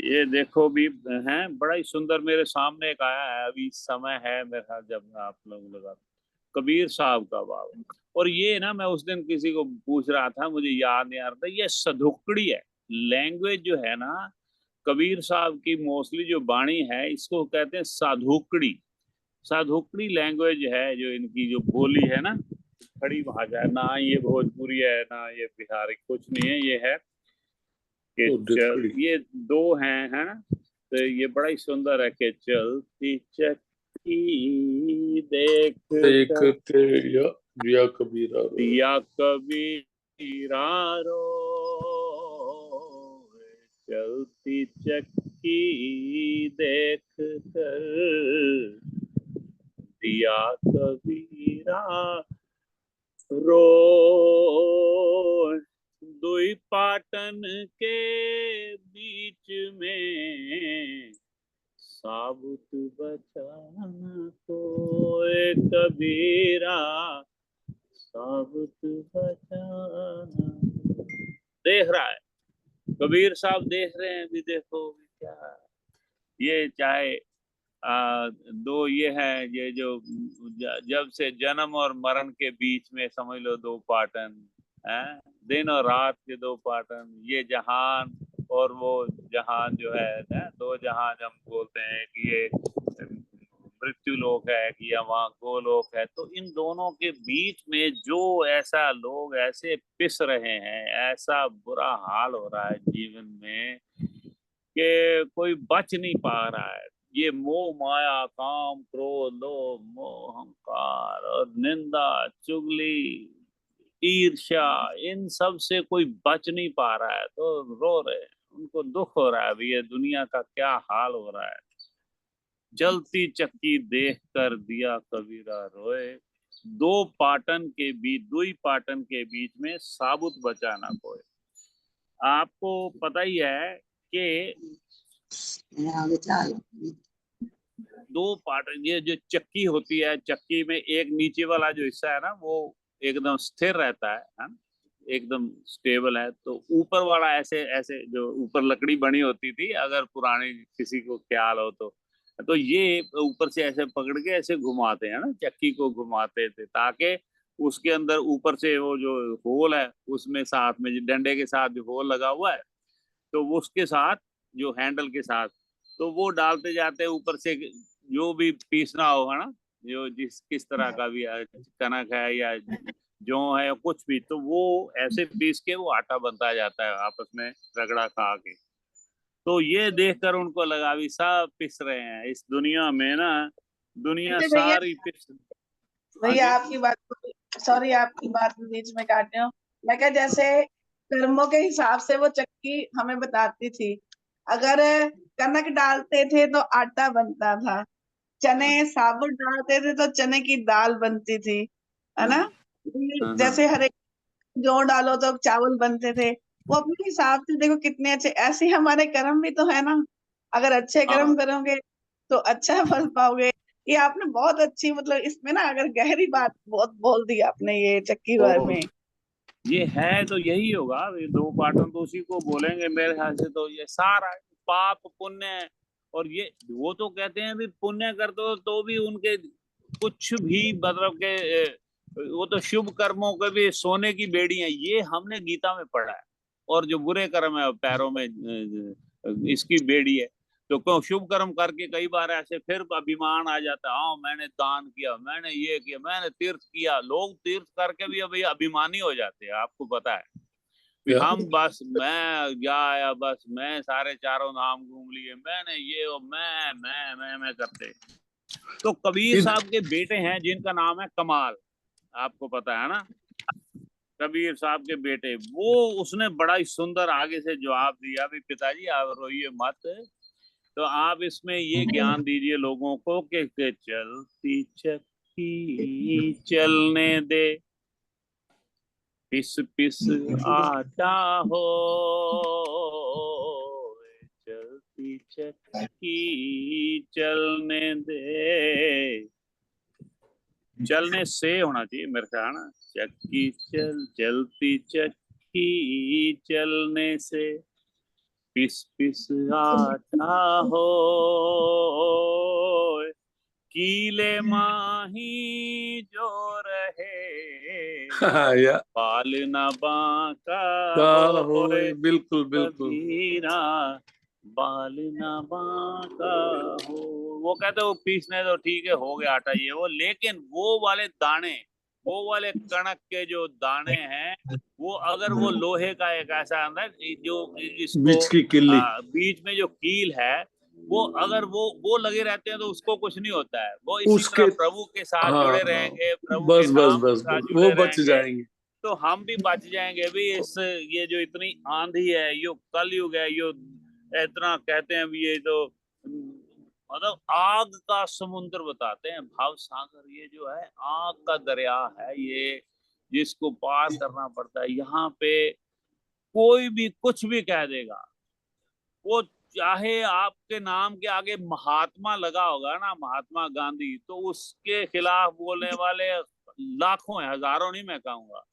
ये देखो भी है, बड़ा ही सुंदर मेरे सामने एक आया है अभी, समय है मेरे ख्याल जब आप लोग लगा, कबीर साहब का बाबा। और ये ना मैं उस दिन किसी को पूछ रहा था, मुझे याद नहीं आ रहा था, ये सधुकड़ी है। लैंग्वेज जो है ना कबीर साहब की, मोस्टली जो बाणी है इसको कहते हैं साधुकड़ी। साधुकड़ी लैंग्वेज है जो इनकी जो बोली है ना, खड़ी भाषा है। ना ये भोजपुरी है ना ये बिहारी, कुछ नहीं है, ये है कि चल, ये दो हैं है ना। तो ये बड़ा ही सुंदर है कि चलती चक्की देख कर देखते या दिया कबीरा रोए। दिया कबीरा रो, चलती चक्की देख कर दिया कबीरा रो। दुई पाटन के बीच में साबुत बचाना कोई कबीरा, साबुत बचाना। देख रहा है कबीर साहब, देख रहे हैं भी, देखो भी क्या ये चाहे दो ये है, ये जो जब से जन्म और मरण के बीच में समझ लो दो पाटन है, दिन और रात के दो पाटन, ये जहान और वो जहान जो है ना, दो जहान हम बोलते हैं कि ये मृत्यु लोक है कि या वहाँ गोलोक है। तो इन दोनों के बीच में जो ऐसा लोग ऐसे पिस रहे हैं, ऐसा बुरा हाल हो रहा है जीवन में कि कोई बच नहीं पा रहा है। ये मोह माया काम क्रोध लोभ मोह अहंकार और निंदा चुगली ईर्ष्या, इन सब से कोई बच नहीं पा रहा है, तो रो रहे हैं, उनको दुख हो रहा है भी, ये दुनिया का क्या हाल हो रहा है। जलती चक्की देख कर दिया कबीरा रोए, दो पाटन के बीच, दुई पाटन के बीच में साबुत बचाना कोई। आपको पता ही है कि दो पार्ट, ये जो चक्की होती है, चक्की में एक नीचे वाला जो हिस्सा है ना वो एकदम स्थिर रहता है ना, एकदम स्टेबल है। तो ऊपर वाला ऐसे ऐसे, जो ऊपर लकड़ी बनी होती थी, अगर पुराने किसी को ख्याल हो तो ये ऊपर से ऐसे पकड़ के ऐसे घुमाते हैं ना, चक्की को घुमाते थे ताकि उसके अंदर ऊपर से वो जो होल है उसमें साथ में डंडे के साथ जो होल लगा हुआ है, तो वो उसके साथ जो हैंडल के साथ, तो वो डालते जाते हैं ऊपर से, जो भी पीसना होगा ना, जो जिस किस तरह का भी कनक है या जौ है या कुछ भी, तो वो ऐसे पीस के वो आटा बनता जाता है आपस में रगड़ा खा के। तो ये देखकर उनको लगा भी सब पिस रहे हैं इस दुनिया में ना, दुनिया अच्छा भैया, सारी पिस। हाँ भैया जी। आपकी बात, सॉरी आपकी बात बीच में काट रही हूँ। मैं क्या, जैसे कर्मों के हिसाब से वो चक्की हमें बताती थी। अगर कनक डालते थे तो आटा बनता था, चने हाँ साबुत डालते थे तो चने की दाल बनती थी, है हाँ ना। हाँ हाँ। जैसे हर एक जौ डालो तो चावल बनते थे। वो अपने हिसाब से देखो कितने अच्छे, ऐसे ही हमारे कर्म भी तो है ना। अगर अच्छे कर्म हाँ करोगे तो अच्छा फल पाओगे। ये आपने बहुत अच्छी, मतलब इसमें ना अगर गहरी बात बहुत बोल दी आपने ये चक्की बार तो में। ये है तो यही होगा, ये दो पार्टन तो उसी को बोलेंगे मेरे ख्याल से। तो ये सारा पाप पुण्य, और ये वो तो कहते हैं भी पुण्य कर दो तो भी उनके कुछ भी मतलब के वो तो शुभ कर्मों के भी सोने की बेड़ी है, ये हमने गीता में पढ़ा है। और जो बुरे कर्म है पैरों में इसकी बेड़ी है। तो क्यों शुभ कर्म करके कई बार ऐसे फिर अभिमान आ जाता है, हाँ मैंने दान किया, मैंने ये किया, मैंने तीर्थ किया। लोग तीर्थ करके भी अभी अभिमानी हो जाते हैं, आपको पता है कि क्या हम बस मैं गया, बस मैं सारे चारों धाम घूम लिए, मैंने ये और मैं करते। तो कबीर इन साहब के बेटे हैं जिनका नाम है कमाल, आपको पता है ना, कबीर साहब के बेटे वो, उसने बड़ा ही सुंदर आगे से जवाब दिया भी, पिताजी आप रोइए मत। तो आप इसमें ये ज्ञान दीजिए लोगों को कि चलती चक्की चलने दे, पिस पिस आटा हो, चलती चक्की चलने दे। चलने से होना चाहिए मेरे ख्याल ना, चक्की चलती चक्की चलने से, पिस पिस आटा हो कीले माही जो रहे या बाल न बांका का हो बिल्कुल बिल्कुल। कबीरा बाल न बांका हो। वो कहते वो पीसने तो ठीक है, हो गया आटा ये वो, लेकिन वो वाले दाने, वो वाले कणक के जो दाने हैं, वो अगर वो लोहे का एक ऐसा अंदर जो इसको बीच की किल्ली, बीच में जो कील है, वो अगर वो लगे रहते हैं तो उसको कुछ नहीं होता है। वो इसी उसके, तरह प्रभु के साथ हाँ जुड़े रहेंगे, प्रभु के बस बस नाम के बस साथ बस वो जुड़े बच रहेंगे, जाएंगे। तो हम भी बच जाएंगे भी। इस ये जो इतनी आंधी है, यो कलयुग है, यो इतना कहते हैं भी, ये तो मतलब आग का समुद्र बताते हैं, भाव सागर। ये जो है आग का दरिया है ये, जिसको पार करना पड़ता है। यहाँ पे कोई भी कुछ भी कह देगा, वो चाहे आपके नाम के आगे महात्मा लगा होगा ना, महात्मा गांधी, तो उसके खिलाफ बोलने वाले लाखों हैं, हजारों नहीं मैं कहूंगा,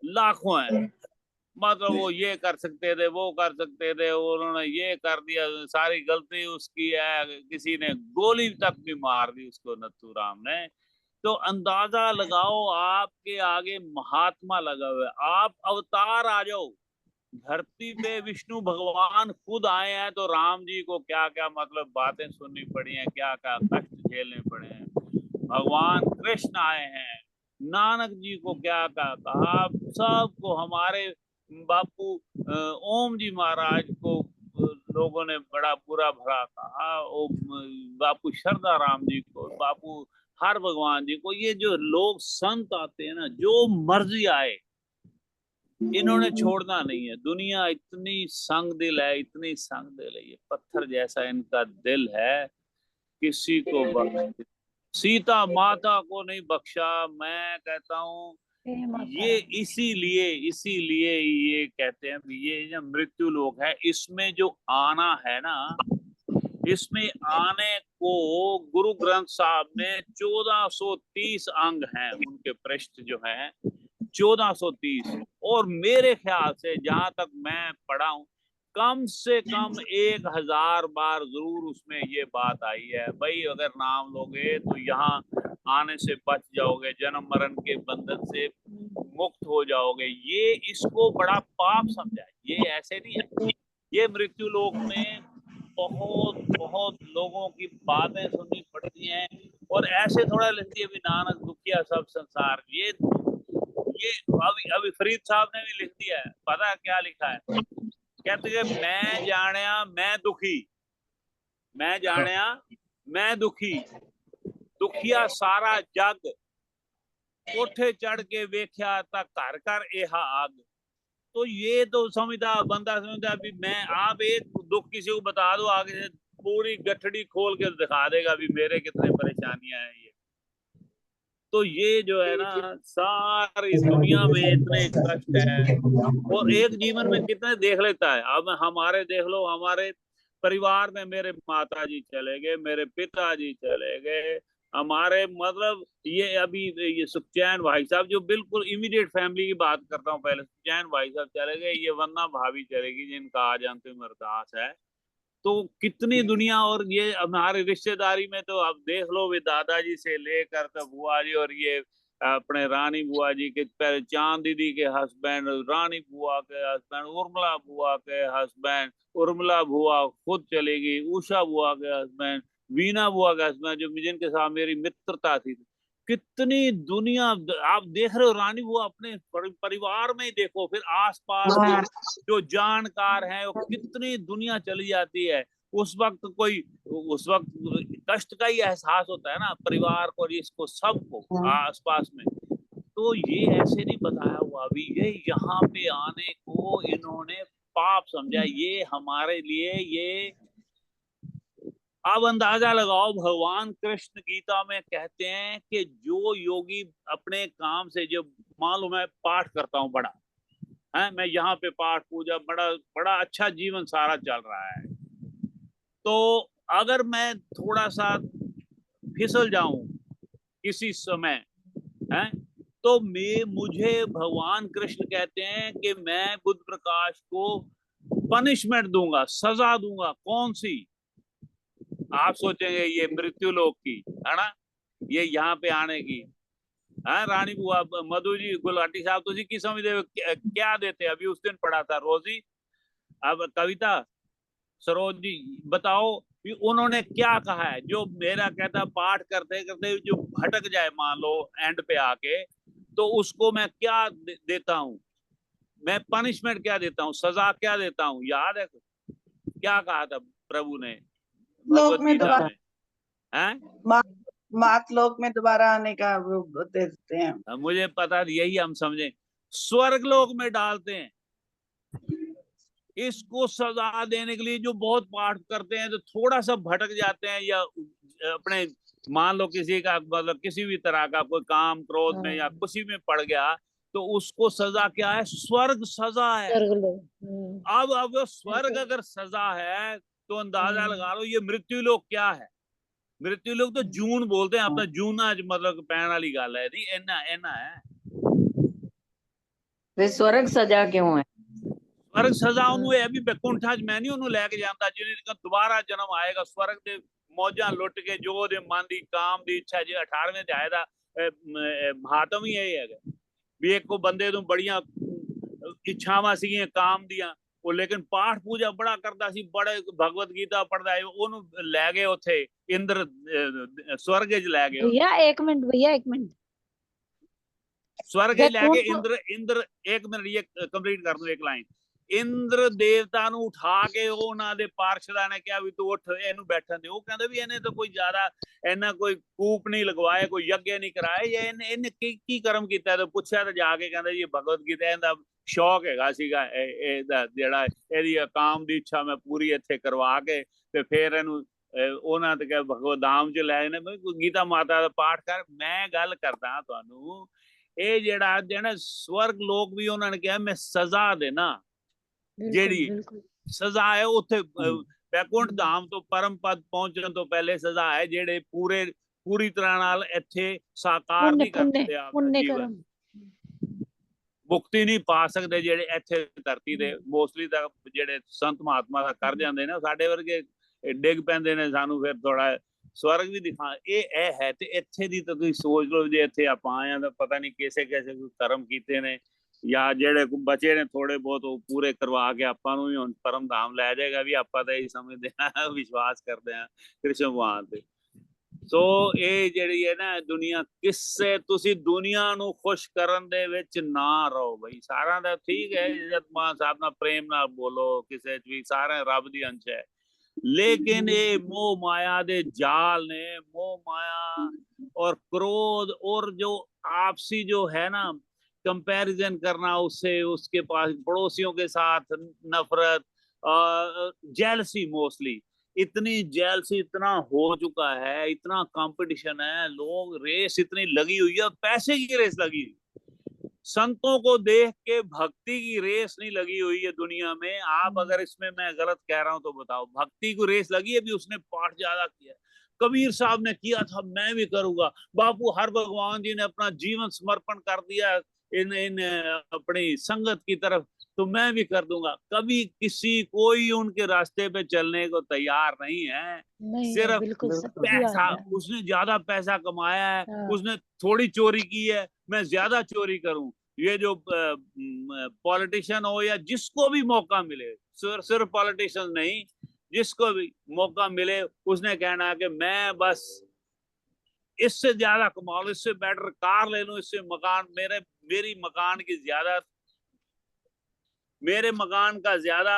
लाखों हैं। मतलब वो ये कर सकते थे, वो कर सकते थे, उन्होंने ये कर दिया, सारी गलती उसकी है, किसी ने गोली तक भी मार दी उसको, नथुराम ने। तो अंदाजा लगाओ, आपके आगे महात्मा लगा हुआ है, आप अवतार आ जाओ धरती पे, विष्णु भगवान खुद आए हैं, तो राम जी को क्या क्या मतलब बातें सुननी पड़ी हैं, क्या क्या कष्ट झेलने पड़े हैं। भगवान कृष्ण आए हैं, नानक जी को क्या क्या कहा, सबको हमारे बापू ओम जी महाराज को लोगों ने बड़ा बुरा भला कहा, बापू श्रद्धा राम जी को, बापू हर भगवान जी को। ये जो लोग संत आते हैं ना, जो मर्जी आए, इन्होंने छोड़ना नहीं है। दुनिया इतनी संग दिल है, इतनी संग दिल है, ये पत्थर जैसा इनका दिल है, किसी को बख्श, सीता माता को नहीं बख्शा। मैं कहता हूँ ये इसीलिए ये कहते हैं ये जो मृत्यु लोक है, इसमें जो आना है ना, इसमें आने को गुरु ग्रंथ साहब में 1430 अंग हैं, उनके पृष्ठ जो हैं 1430। और मेरे ख्याल से जहां तक मैं पढ़ा हूं, कम से कम 1000 बार जरूर उसमें ये बात आई है, भाई अगर नाम लोगे तो यहाँ आने से बच जाओगे, जन्म मरण के बंधन से मुक्त हो जाओगे। ये इसको बड़ा पाप समझा है, ये ऐसे नहीं है। ये मृत्यु लोक में बहुत बहुत लोगों की बातें सुननी पड़ती हैं, और ऐसे थोड़ा लिखती है भी नानक दुखिया सब संसार। ये अभी अभी फरीद साहब ने भी लिख दिया है, पता है क्या लिखा है? कहते हैं मैं जानिया मैं दुखी, मैं जानिया मैं दुखी, दुखिया सारा जग, कोठे चढ़ के वेख्या ता घर घर एहा आग। तो ये तो समझता बंदा, समझता भी मैं, आप एक दुख किसी को बता दो, आगे से पूरी गठड़ी खोल के दिखा देगा भी मेरे कितने परेशानियां हैं ये। तो ये जो है ना, सारी दुनिया में इतने कष्ट है, और एक जीवन में कितने देख लेता है। अब हमारे देख लो, हमारे परिवार में मेरे माता जी चले गए, मेरे पिताजी चले गए, हमारे मतलब ये अभी ये सुखचैन भाई साहब, जो बिल्कुल इमीडिएट फैमिली की बात करता हूँ, पहले सुखचैन भाई साहब चले गए, ये वंदना भाभी चलेगी जिनका आज अंतिम अरदास है। तो कितनी दुनिया, और ये हमारे रिश्तेदारी में तो आप देख लो, वे दादाजी से लेकर तो बुआ जी, और ये अपने रानी बुआ जी के पहले चांद दीदी के हस्बैंड, रानी बुआ के हस्बैंड, उर्मिला बुआ के हस्बैंड, उर्मिला बुआ खुद चलेगी, उषा बुआ के हस्बैंड, वीना बुआ के हस्बैंड, जो जिनके साथ मेरी मित्रता थी। कितनी दुनिया आप देख रहे हो। रानी बुआ अपने परिवार में ही देखो, फिर आसपास के जो जानकार हैं, वो कितनी दुनिया चली जाती है। उस वक्त कष्ट का ही एहसास होता है ना, परिवार को, इसको, सबको आसपास में। तो ये ऐसे नहीं बताया हुआ अभी, ये यहाँ पे आने को इन्होंने पाप समझा। ये हमारे लिए ये, अब अंदाजा लगाओ, भगवान कृष्ण गीता में कहते हैं कि जो योगी अपने काम से, जो मान लो मैं पाठ करता हूँ बड़ा है, मैं यहाँ पे पाठ पूजा बड़ा बड़ा अच्छा जीवन सारा चल रहा है, तो अगर मैं थोड़ा सा फिसल जाऊं किसी समय है, तो मुझे भगवान कृष्ण कहते हैं कि मैं बुद्ध प्रकाश को पनिशमेंट दूंगा, सजा दूंगा। कौन सी? आप सोचेंगे ये मृत्यु लोक की है ना, ये यहाँ पे आने की। हाँ रानी बुआ, मधु जी, गुलाटी साहब, तुझी की समझते हो क्या देते? अभी उस दिन पढ़ा था रोजी, अब कविता, सरोज जी बताओ कि उन्होंने क्या कहा है। जो मेरा कहता पाठ करते करते जो भटक जाए मान लो एंड पे आके, तो उसको मैं क्या देता हूँ, मैं पनिशमेंट क्या देता हूँ, सजा क्या देता हूँ? याद है क्या कहा था प्रभु ने लोक भगवत में गीता दोबारा, में? हैं? मात लोक में दोबारा आने का वो देते हैं। मुझे पता, यही हम समझे, स्वर्ग लोक में डालते हैं। इसको सजा देने के लिए जो बहुत पाठ करते हैं, तो थोड़ा सा भटक जाते हैं या अपने मान लो किसी का मतलब किसी भी तरह का कोई काम क्रोध में या कुछ में पड़ गया, तो उसको सजा क्या है? स्वर्ग सजा है। अब स्वर्ग अगर सजा है तो अंदाजा लगा लो ये मृत्यु लोक क्या है। मृत्यु लोक तो जून बोलते हैं अपना, जूना मतलब पैण वाली गल है नहीं, इना इना है। वे स्वर्ग सजा क्यों है? स्वर्ग सजा ਉਹਨੂੰ है भी बैकुंठा मैं नहीं ਉਹਨੂੰ ਲੈ ਕੇ ਜਾਂਦਾ, ਜਿਹਨੇ ਦੁਬਾਰਾ ਜਨਮ ਆਏਗਾ स्वर्ग ਦੇ ਮੌਜਾਂ ਲੁੱਟ ਕੇ, ਜੋ ਉਹਦੇ ਮਨ ਦੀ ਕਾਮ ਦੀ ਇੱਛਾ ਜੀ 18वें ਅਧਿਆਇ ਦਾ ਮਹਾਤਮ ਹੀ ਇਹ ਹੈਗਾ ਵੀ ਇੱਕ ਬੰਦੇ ਨੂੰ ਬੜੀਆਂ ਇੱਛਾਵਾਂ ਸੀਗੀਆਂ ਕਾਮ ਦੀਆਂ, ਉਹ ਲੇਕਿਨ ਪਾਠ ਪੂਜਾ ਬੜਾ ਕਰਦਾ ਸੀ, ਬੜੇ ਭਗਵਤ ਗੀਤਾ ਪੜਦਾ ਹੈ, ਉਹਨੂੰ ਲੈ ਗਏ ਉੱਥੇ ਇੰਦਰ स्वर्ग च ਲੈ ਗਏ। भैया एक मिनट, भैया एक मिनट, स्वर्ग लैके इंद्र एक मिनट ये कंप्लीट कर दूं एक लाइन। इंद्र देवता नु उठा के ਉਹਨਾਂ ਦੇ ਪਾਰਸ਼ਦਾਂ ਨੇ ਕਿਹਾ ਵੀ ਤੂੰ ਉੱਠ ਇਹਨੂੰ ਬੈਠਣ ਦੇ। ਉਹ ਕਹਿੰਦੇ ਵੀ ਇਹਨੇ ਤਾਂ ਕੋਈ ਜ਼ਿਆਦਾ ਇਹਨਾਂ ਕੋਈ ਕੂਪ ਨਹੀਂ ਲਗਵਾਏ, ਕੋਈ ਯੱਗ ਨਹੀਂ ਕਰਾਏ, ਜਾਂ ਇਹਨੇ ਕੀ ਕਰਮ ਕੀਤਾ? ਤੇ ਪੁੱਛਿਆ ਤਾਂ ਜਾ ਕੇ ਕਹਿੰਦੇ ਜੀ ਭਗਵਤ ਗੀਤਾ ਇਹਦਾ ਸ਼ੌਕ ਹੈਗਾ ਸੀਗਾ, ਇਹਦਾ ਜਿਹੜਾ ਇਹਦੀ ਕਾਮ ਦੀ ਇੱਛਾ ਮੈਂ ਪੂਰੀ ਇੱਥੇ ਕਰਵਾ ਕੇ ਤੇ ਫਿਰ ਇਹਨੂੰ ਉਹਨਾਂ ਤੇ ਕਹੇ ਭਗਵਤ ਧਾਮ ਚ ਲੈ ਨੇ ਗੀਤਾ ਮਾਤਾ ਦਾ ਪਾਠ ਕਰ। ਮੈਂ ਗੱਲ ਕਰਦਾ ਤੁਹਾਨੂੰ ਇਹ ਜਿਹੜਾ ਜਿਹੜਾ स्वर्ग लोक भी उन्होंने कहा मैं सजा देना, जेड़ी सजा है उत्थे बैकुंठ धाम तो परम पद पहुंचने तो पहले सजा है, जेड़े पूरी तरह नाल इत्थे साकार नहीं करते अपना जीवन, मुक्ति नहीं पा सकते जेड़े इत्थे धरती दे मोस्टली दा जेड़े संत महात्मा दा कर जांदे ने, साडे वर्गे डिग पैंदे ने सानू फिर थोड़ा स्वर्ग भी दिखा। ये है ते इत्थे दी तो तुसीं सोच लो जे इत्थे आपां आए तां पता नहीं कैसे कैसे कोई कर्म कीते ने, या जेड़े बचे ने थोड़े बहुत वो पूरे करवा के आपां नूं भी हुण परम धाम लै जाएगा भी आपां तां इह समझदे हां, विश्वास करदे हां कृष्ण भगवान ते। सो ये जेड़ी है ना दुनिया, किससे तुसीं दुनिया नूं खुश करन दे विच ना रहो बई। सारा दा ठीक है इज्जत मान साहब नाल प्रेम नाल बोलो, किसे च भी सारे रब दी अंश है, लेकिन ये मोह माया दे जाल ने, मोह माया और क्रोध और जो आपसी जो है ना कंपैरिजन करना उससे, उसके पास पड़ोसियों के साथ नफरत, जेलसी, मोस्टली इतनी जेलसी, इतना हो चुका है, इतना कंपटीशन है, लोग रेस इतनी लगी हुई है, पैसे की रेस लगी हुई। संतों को देख के भक्ति की रेस नहीं लगी हुई है दुनिया में। आप अगर इसमें मैं गलत कह रहा हूं तो बताओ। भक्ति को रेस लगी है भी, उसने पाठ ज्यादा किया, कबीर साहब ने किया था मैं भी करूंगा, बापू हर भगवान जी ने अपना जीवन समर्पण कर दिया इन अपनी संगत की तरफ, तो मैं भी कर दूंगा। कभी किसी कोई उनके रास्ते पे चलने को तैयार नहीं है। सिर्फ पैसा, उसने ज्यादा पैसा कमाया है, उसने थोड़ी चोरी की है, मैं ज्यादा चोरी करूं। ये जो पॉलिटिशियन हो या जिसको भी मौका मिले, सिर्फ पॉलिटिशियन नहीं, जिसको भी मौका मिले उसने कहना है कि मैं बस इससे ज्यादा कमा लूं, इससे बेटर कार ले लूं, इससे मकान मेरी मकान की ज्यादा, मेरे मकान का ज्यादा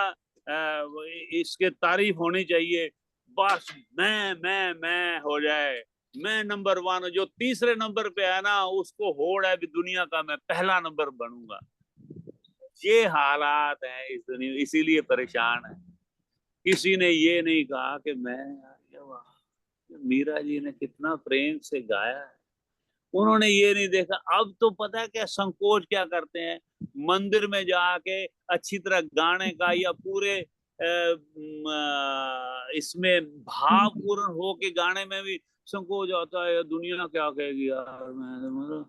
इसके तारीफ होनी चाहिए। बस मैं हो जाए, मैं नंबर 1। जो तीसरे नंबर पे है ना उसको होड़ है भी दुनिया का मैं पहला नंबर बनूंगा। ये हालात है इस दुनिया, इसीलिए परेशान है। किसी ने ये नहीं कहा कि मीरा जी ने कितना प्रेम से गाया है, उन्होंने ये नहीं देखा। अब तो पता है क्या संकोच क्या करते हैं, मंदिर में जाके अच्छी तरह गाने का या पूरे इसमें भावपूर्ण हो के गाने में भी संकोच आता है। दुनिया क्या कहेगी यार, मैं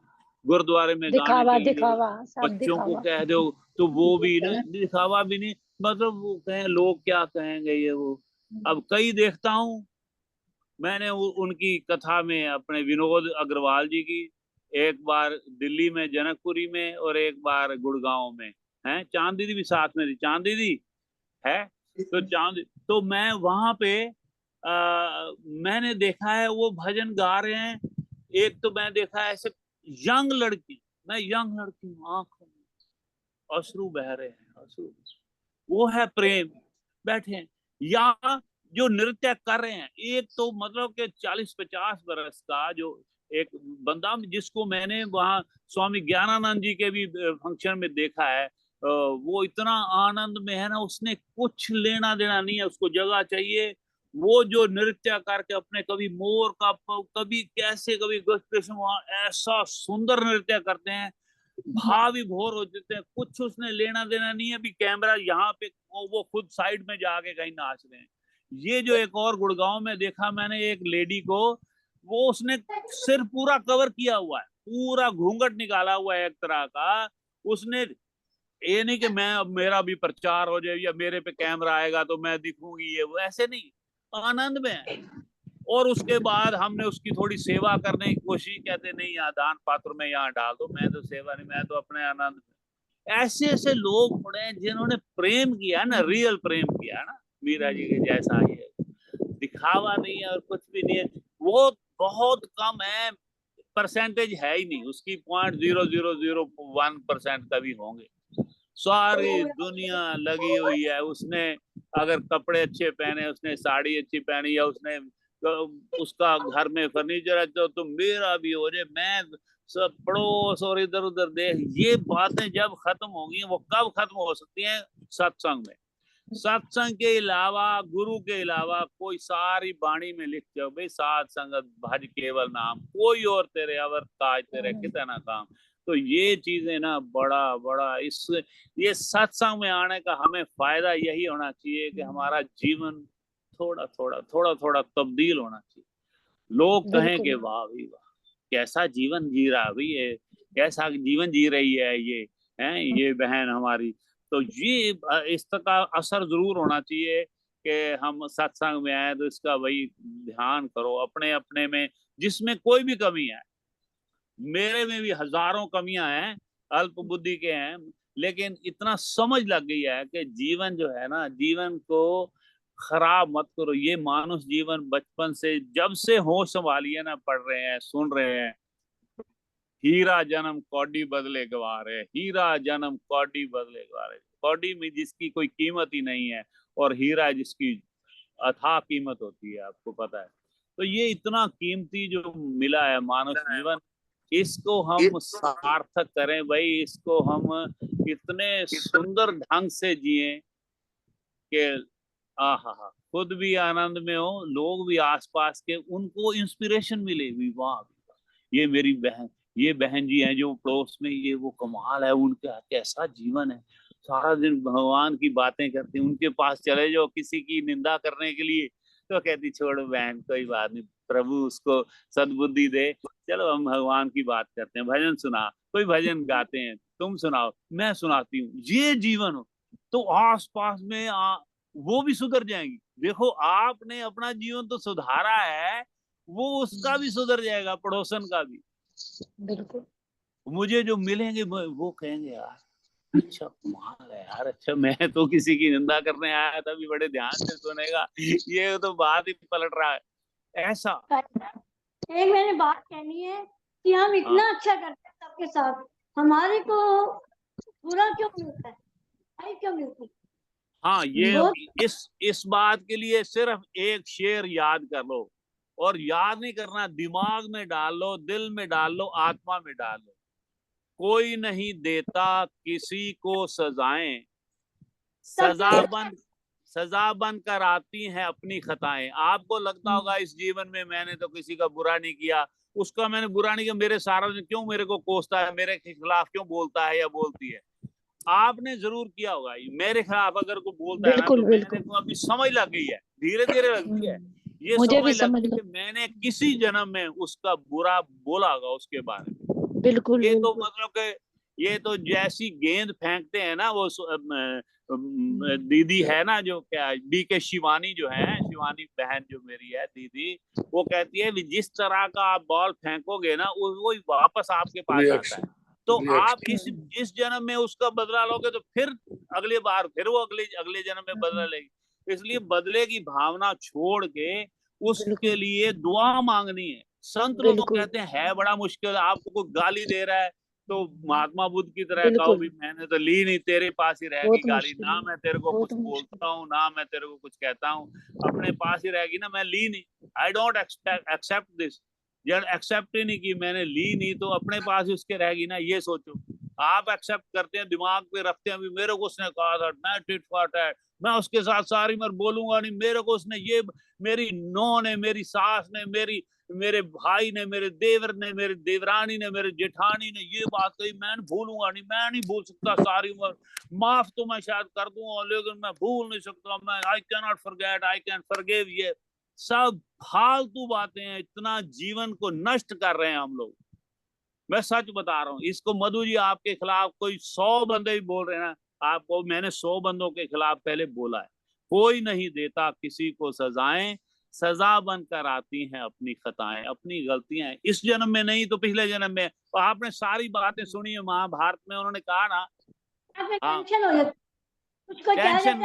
गुरुद्वारे में दिखावा गाने के लिए दिखावा बच्चों को कह दो तो वो भी ना दिखावा भी नहीं, मतलब वो कहें लोग क्या कहेंगे ये वो। अब कई देखता हूँ मैंने उनकी कथा में अपने विनोद अग्रवाल जी की, एक बार दिल्ली में जनकपुरी में और एक बार गुड़गांव में है। चांद दीदी भी साथ में थी, चांद दीदी है तो चांद, तो मैं वहां पे मैंने देखा है वो भजन गा रहे हैं। एक तो मैं देखा है ऐसे यंग लड़की, मैं यंग लड़की हूँ, आंखों में अश्रु बह रहे हैं, अश्रु, वो है प्रेम। बैठे हैं या जो नृत्य कर रहे हैं, एक तो मतलब कि 40-50 बरस का जो एक बंदा, जिसको मैंने वहां स्वामी ज्ञानानंद जी के भी फंक्शन में देखा है, वो इतना आनंद में है ना, उसने कुछ लेना देना नहीं है, उसको जगह चाहिए। वो जो नृत्य करके अपने कभी मोर का, कभी कैसे, कभी कृष्ण, वहां ऐसा सुंदर नृत्य करते हैं, भाव विभोर हो जाते हैं, कुछ उसने लेना देना नहीं है। अभी कैमरा यहाँ पे, वो खुद साइड में जाके कहीं नाच रहे हैं। ये जो एक और गुड़गांव में देखा मैंने एक लेडी को, वो उसने सिर पूरा कवर किया हुआ है, पूरा घूंघट निकाला हुआ है एक तरह का उसने। ये नहीं कि मैं अब मेरा भी प्रचार हो जाए या मेरे पे कैमरा आएगा तो मैं दिखूंगी, ये वो ऐसे नहीं, आनंद में है। और उसके बाद हमने उसकी थोड़ी सेवा करने की कोशिश, कहते नहीं यहाँ दान पात्र में यहाँ डाल दो, मैं तो सेवा नहीं, मैं तो अपने आनंद में। ऐसे ऐसे लोग पड़े हैं जिन्होंने प्रेम किया ना, रियल प्रेम किया ना, मीरा जी के जैसा। ये दिखावा नहीं है और कुछ भी नहीं है, वो बहुत कम है, परसेंटेज है ही नहीं उसकी, 0.0001% कभी होंगे। सारी दुनिया लगी हुई है, उसने अगर कपड़े अच्छे पहने, उसने साड़ी अच्छी पहनी, या उसने उसका घर में फर्नीचर अच्छा, तो मेरा भी हो जाए, मैं सब पड़ोस और इधर उधर देख। ये बातें जब खत्म होंगी, वो कब खत्म हो सकती हैं? सत्संग में। सत्संग के अलावा, गुरु के अलावा कोई सारी बाणी में लिख जाओ भाई, साध संगत भज केवल नाम, कोई और तेरे अवर काज तेरे कितना काम। तो ये चीजें ना बड़ा बड़ा इस, ये सत्संग में आने का हमें फायदा यही होना चाहिए कि हमारा जीवन थोड़ा थोड़ा थोड़ा थोड़ा तब्दील होना चाहिए। लोग कहें कि वाह भाई वाह, कैसा जीवन जी रहा भाई ये, कैसा जीवन जी रही है ये बहन हमारी। तो ये इसका असर जरूर होना चाहिए कि हम सत्संग में आए तो इसका वही ध्यान करो अपने अपने में, जिसमें कोई भी कमी है। मेरे में भी हजारों कमियां हैं, अल्प बुद्धि के हैं, लेकिन इतना समझ लग गई है कि जीवन जो है ना, जीवन को खराब मत करो। ये मानुष जीवन बचपन से, जब से होश संभालिए ना, पढ़ रहे हैं, सुन रहे हैं, हीरा जन्म कौडी बदले गवारे, हीरा जन्म कौडी बदले गवारे। कौडी में जिसकी कोई कीमत ही नहीं है, और हीरा जिसकी अथाह कीमत होती है, आपको पता है। तो ये इतना कीमती जो मिला है मानव जीवन, इसको हम सार्थक करें भाई, इसको हम इतने सुंदर ढंग से जिए कि आहा, खुद भी आनंद में हो, लोग भी आसपास के, उनको इंस्पिरेशन मिले भी, वाह ये मेरी बहन, ये बहन जी हैं जो पड़ोस में, ये वो कमाल है उनका, कैसा जीवन है, सारा दिन भगवान की बातें करते हैं। उनके पास चले जाओ किसी की निंदा करने के लिए, तो कहती छोड़ो बहन, कोई बात नहीं, प्रभु उसको सद्बुद्धि दे, चलो हम भगवान की बात करते हैं, भजन सुना, कोई भजन गाते हैं, तुम सुनाओ, मैं सुनाती हूँ। ये जीवन हो तो आस पास में वो भी सुधर जाएंगी। देखो आपने अपना जीवन तो सुधारा है, वो उसका भी सुधर जाएगा, पड़ोसन का भी। बिल्कुल। मुझे जो मिलेंगे वो कहेंगे यार अच्छा कमाल है यार, अच्छा मैं तो किसी की निंदा करने आया था, भी बड़े ध्यान से सुनेगा, ये तो बात ही पलट रहा है ऐसा। एक मैंने बात कहनी है कि हम इतना अच्छा करते हैं सबके साथ, हमारे को बुरा क्यों मिलता है, क्यों मिलती है? हाँ, ये इस बात के लिए सिर्फ एक शेर याद कर लो, और याद नहीं करना, दिमाग में डाल लो, दिल में डाल लो, आत्मा में डाल लो। कोई नहीं देता किसी को सजाएं, सजा बन कर आती हैं अपनी खताएं। आपको लगता होगा इस जीवन में मैंने तो किसी का बुरा नहीं किया, उसका मैंने बुरा नहीं किया, मेरे सारा क्यों मेरे को कोसता है, मेरे खिलाफ क्यों बोलता है या बोलती है। आपने जरूर किया होगा, मेरे खिलाफ अगर को बोलता है ना, तो मेरे को अभी समझ लग गई है, धीरे धीरे लगती है ये, मुझे भी समझ लगती है कि मैंने किसी जन्म में उसका बुरा बोला होगा उसके बारे में। बिल्कुल। ये तो मतलब कि ये तो जैसी गेंद फेंकते हैं ना वो दीदी है ना जो क्या BK शिवानी जो है, शिवानी बहन जो मेरी है दीदी, वो कहती है जिस तरह का आप बॉल फेंकोगे ना वो वापस आपके पास आता है। तो आप इस जन्म में उसका बदला लोगे तो फिर अगली बार फिर वो अगले जन्म में बदला लेगी। इसलिए बदले की भावना छोड़ के उसके लिए दुआ मांगनी है। संत लोग कहते हैं बड़ा मुश्किल, आपको कोई गाली दे रहा है तो महात्मा बुद्ध की तरह कहो भी मैंने तो ली नहीं, तेरे पास ही रहेगी गाली, ना मैं तेरे को कुछ बोलता हूँ ना मैं तेरे को कुछ कहता हूँ, अपने पास ही रहेगी ना, मैं ली नहीं। आई डोंट एक्सेप्ट दिस, जब एक्सेप्ट ही नहीं की, मैंने ली नहीं तो अपने पास ही उसके रहेगी ना। ये सोचो, आप एक्सेप्ट करते हैं, दिमाग पे रखते हैं, मेरे को उसने कहा था मैं टिट फॉर टैट, मैं उसके साथ सारी उम्र बोलूंगा नहीं, मेरे को उसने ये, मेरी नौ ने, मेरी सास ने, मेरे भाई ने, मेरे देवर ने, मेरे देवरानी ने, मेरे जेठानी ने ये बात कही, मैं भूलूंगा नहीं, मैं नहीं भूल सकता सारी उम्र, माफ तो मैं शायद कर दूंगा लेकिन मैं भूल नहीं सकता, मैं I can not forget, I can forgive. ये सब फालतू बातें हैं, इतना जीवन को नष्ट कर रहे हैं हम लोग। मैं सच बता रहा हूँ, इसको मधु जी आपके खिलाफ कोई 100 बंदे भी बोल रहे हैं ना, आपको मैंने 100 बंदों के खिलाफ पहले बोला है, कोई नहीं देता किसी को सजाएं, सजा बनकर आती हैं अपनी खताएं, अपनी गलतियां, इस जन्म में नहीं तो पिछले जन्म में। तो आपने सारी बातें सुनी है महाभारत में, उन्होंने कहा ना, टेंशन हो जाती, टेंशन,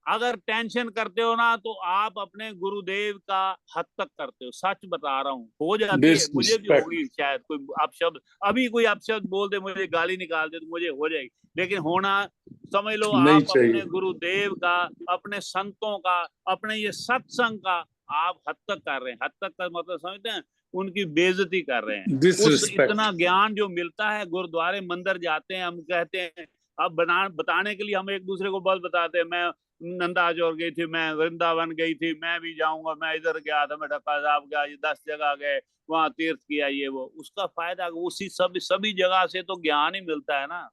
अगर टेंशन करते हो ना तो आप अपने गुरुदेव का हद तक करते हो, सच बता रहा हूँ, हो जाती है, मुझे भी होगी शायद, कोई अपशब्द, अभी कोई अपशब्द बोल दे, मुझे गाली निकाल दे तो मुझे हो जाएगी, लेकिन होना समझ लो आप अपने गुरुदेव का, अपने संतों का, अपने ये सत्संग का आप हद तक कर रहे हैं। हद तक का मतलब समझते हैं, उनकी बेइज्जती कर रहे हैं। उस इतना ज्ञान जो मिलता है, गुरुद्वारे मंदिर जाते हैं, हम कहते हैं, अब बताने के लिए हम एक दूसरे को बस बताते हैं, मैं नंदाजौर गई थी, मैं वृंदावन गई थी, मैं भी जाऊंगा, मैं इधर गया था, मैं ढक्का साहब गया, 10 जगह गए, वहां तीर्थ किया, ये वो, उसका फायदा उसी सभी जगह से तो ज्ञान ही मिलता है ना।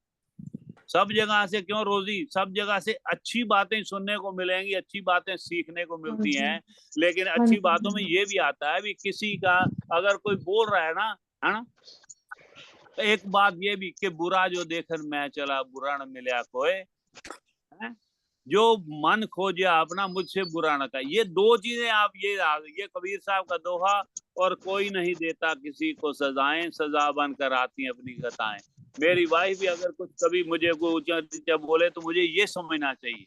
सब जगह से क्यों रोजी, सब जगह से अच्छी बातें सुनने को मिलेंगी, अच्छी बातें सीखने को मिलती हैं, लेकिन अच्छी बातों में ये भी आता है भी किसी का अगर कोई बोल रहा है ना, तो एक बात ये भी कि बुरा जो देखन मैं चला बुरा न मिला कोई, जो मन खोजे अपना मुझसे बुरा न का, ये दो चीजें आप ये कबीर साहब का दोहा, और कोई नहीं देता किसी को सजाएं, सजा बनकर आती हैं अपनी खताएं। मेरी वाइफ भी अगर कुछ कभी मुझे को ऊंचा नीचा बोले तो मुझे ये समझना चाहिए,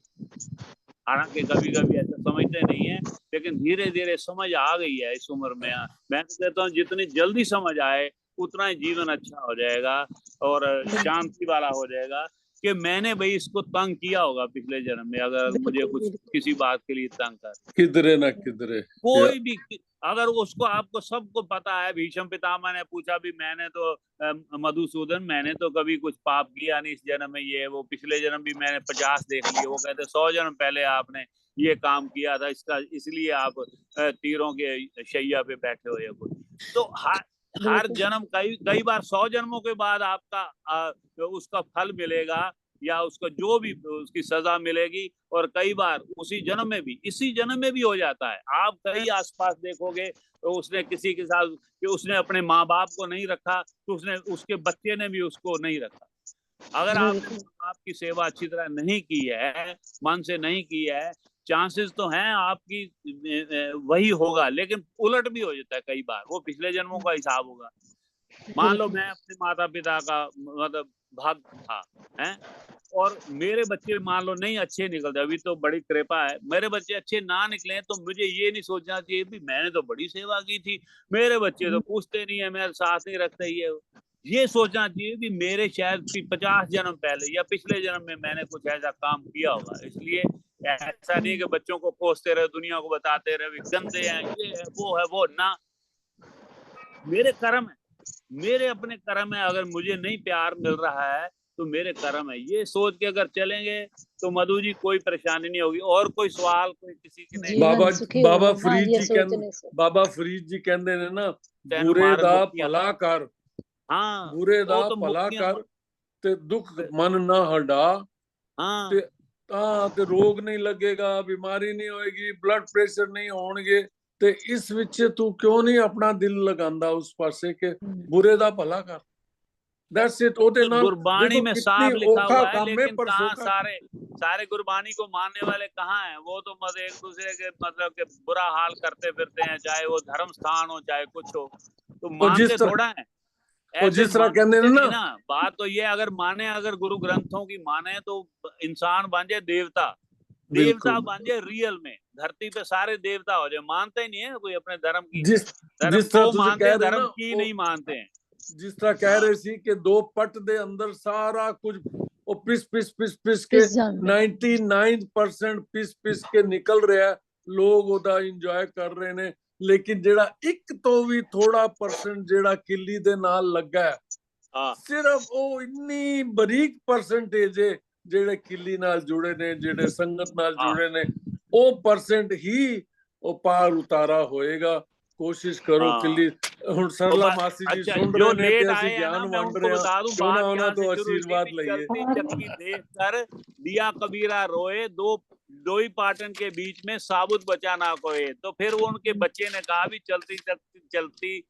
हालांकि कभी कभी ऐसा समझते नहीं है, लेकिन धीरे धीरे समझ आ गई है इस उम्र में। मैं तो कहता हूँ जितनी जल्दी समझ आए उतना ही जीवन अच्छा हो जाएगा और शांति वाला हो जाएगा, कि मैंने भाई इसको तंग किया होगा पिछले जन्म में, अगर मुझे कुछ किसी बात के लिए तंग कर, किधरे ना किधरे कोई भी, अगर उसको आपको सबको पता है, भीष्म पितामह ने पूछा भी, मैंने तो मधुसूदन मैंने तो कभी कुछ पाप किया नहीं इस जन्म में, ये वो, पिछले जन्म भी मैंने 50 देख लिए, वो कहते 100 जन्म पहले आपने ये काम किया था, इसका इसलिए आप तीरों के शैया पे बैठे हो या कुछ। तो हर जन्म कई बार 100 जन्मों के बाद आपका उसका फल मिलेगा या उसका जो भी उसकी सजा मिलेगी, और कई बार उसी जन्म में भी, इसी जन्म में भी हो जाता है। आप कई आसपास देखोगे तो उसने किसी के साथ कि उसने अपने माँ बाप को नहीं रखा तो उसने उसके बच्चे ने भी उसको नहीं रखा। अगर आपने माँ बाप की सेवा अच्छी तरह नहीं की है, मन से नहीं की है, चांसेस तो हैं आपकी वही होगा, लेकिन उलट भी हो जाता है कई बार, वो पिछले जन्मों का हिसाब होगा। मान लो मैं अपने माता पिता का मतलब भक्त था, हैं, और मेरे बच्चे मान लो नहीं अच्छे निकलते, अभी तो बड़ी कृपा है, मेरे बच्चे अच्छे ना निकले तो मुझे ये नहीं सोचना चाहिए भी मैंने तो बड़ी सेवा की थी, मेरे बच्चे तो पूछते नहीं है, मेरे साथ नहीं रखते, ये सोचना चाहिए भी मेरे शायद 50 जन्म पहले या पिछले जन्म में मैंने कुछ ऐसा काम किया होगा। इसलिए ऐसा नहीं कि बच्चों को कोसते रहे, दुनिया को बताते रहे गंदे हैं, ये है वो ना, मेरे कर्म है, मेरे अपने कर्म है, अगर मुझे नहीं प्यार मिल रहा है तो मेरे कर्म है, ये सोच के अगर चलेंगे तो मधु जी कोई परेशानी नहीं होगी। और कोई सवाल कोई किसी के नहीं? बाबा फरीद जी कहते ने ना, बुरे दा भला कर, हाँ, बुरे दा भला कर ते दुख मन ना हटा, ते रोग नहीं लगेगा, बीमारी नहीं होएगी, ब्लड प्रेशर नहीं होणगे, ते इस विच तू क्यों नहीं अपना दिल लगांदा उस पासे के बुरे दा भला कर। That's it. ओदे नाल गुरबाणी देखो में कितनी साफ लिखा औखा हुआ है, काम है, लेकिन पर कहाँ सौखा सारे गुरबानी को मानने वाले कहाँ हैं? वो तो मतलब एक दूसरे के मतलब के बुरा हाल करते फिरते हैं, चाहे वो धर्म स्थान हो चाहे कुछ हो, तो और जिस मानते तरह थोड़ा है, और ऐसे जिस तरह कहते मानते हैं नहीं ना, ना। बात तो ये अगर माने, अगर गुरु ग्रंथों की माने तो इंसान बन जाए देवता, देवता बिल्कुल बन जाए रियल में, धरती पे सारे देवता हो जाए। मानते ही नहीं है कोई अपने धर्म की, जिस धर्म जिस तरह को तुझे मानते कह हैं, रहे धर्म ना, की वो नहीं मानते हैं। जिस तरह कह रहे सी कि 2 पट दे अंदर सारा कुछ वो पिस पिस पिस पिस के पिस जांदे। 99% पिस पिस के निकल रहा है, लोग ओदा इंजॉय कर रहे ने, लेकिन जेड़ा एक तो भी थोड़ा परसेंट जेड़ा किली दे नाल लगा है, हाँ सिर्फ वो इन्नी बरीक परसेंटेज है जेड़े किली नाल जुड़े ने, जेड़े संगत नाल हाँ जुड़े ने, वो परसेंट ही वो पार उतारा होएगा। कोशिश करो हाँ। किली हुन तो सरला मासी जी अच्छा, सुन जो रहे ने लेट ते असि आए हैं ना, ज्ञान मैं वंड उनको रहे हैं, बता दूं, क्यों ना बात होना यहाँ तो से शुरू हुई थी आशीर्वाद भी लइए। चलती चक्की देख कर दिया कबीरा रोए, दो ही पाटन के बीच में साबुत बचा ना कोई। तो फिर वो उनके बच्चे ने कहा भी चलती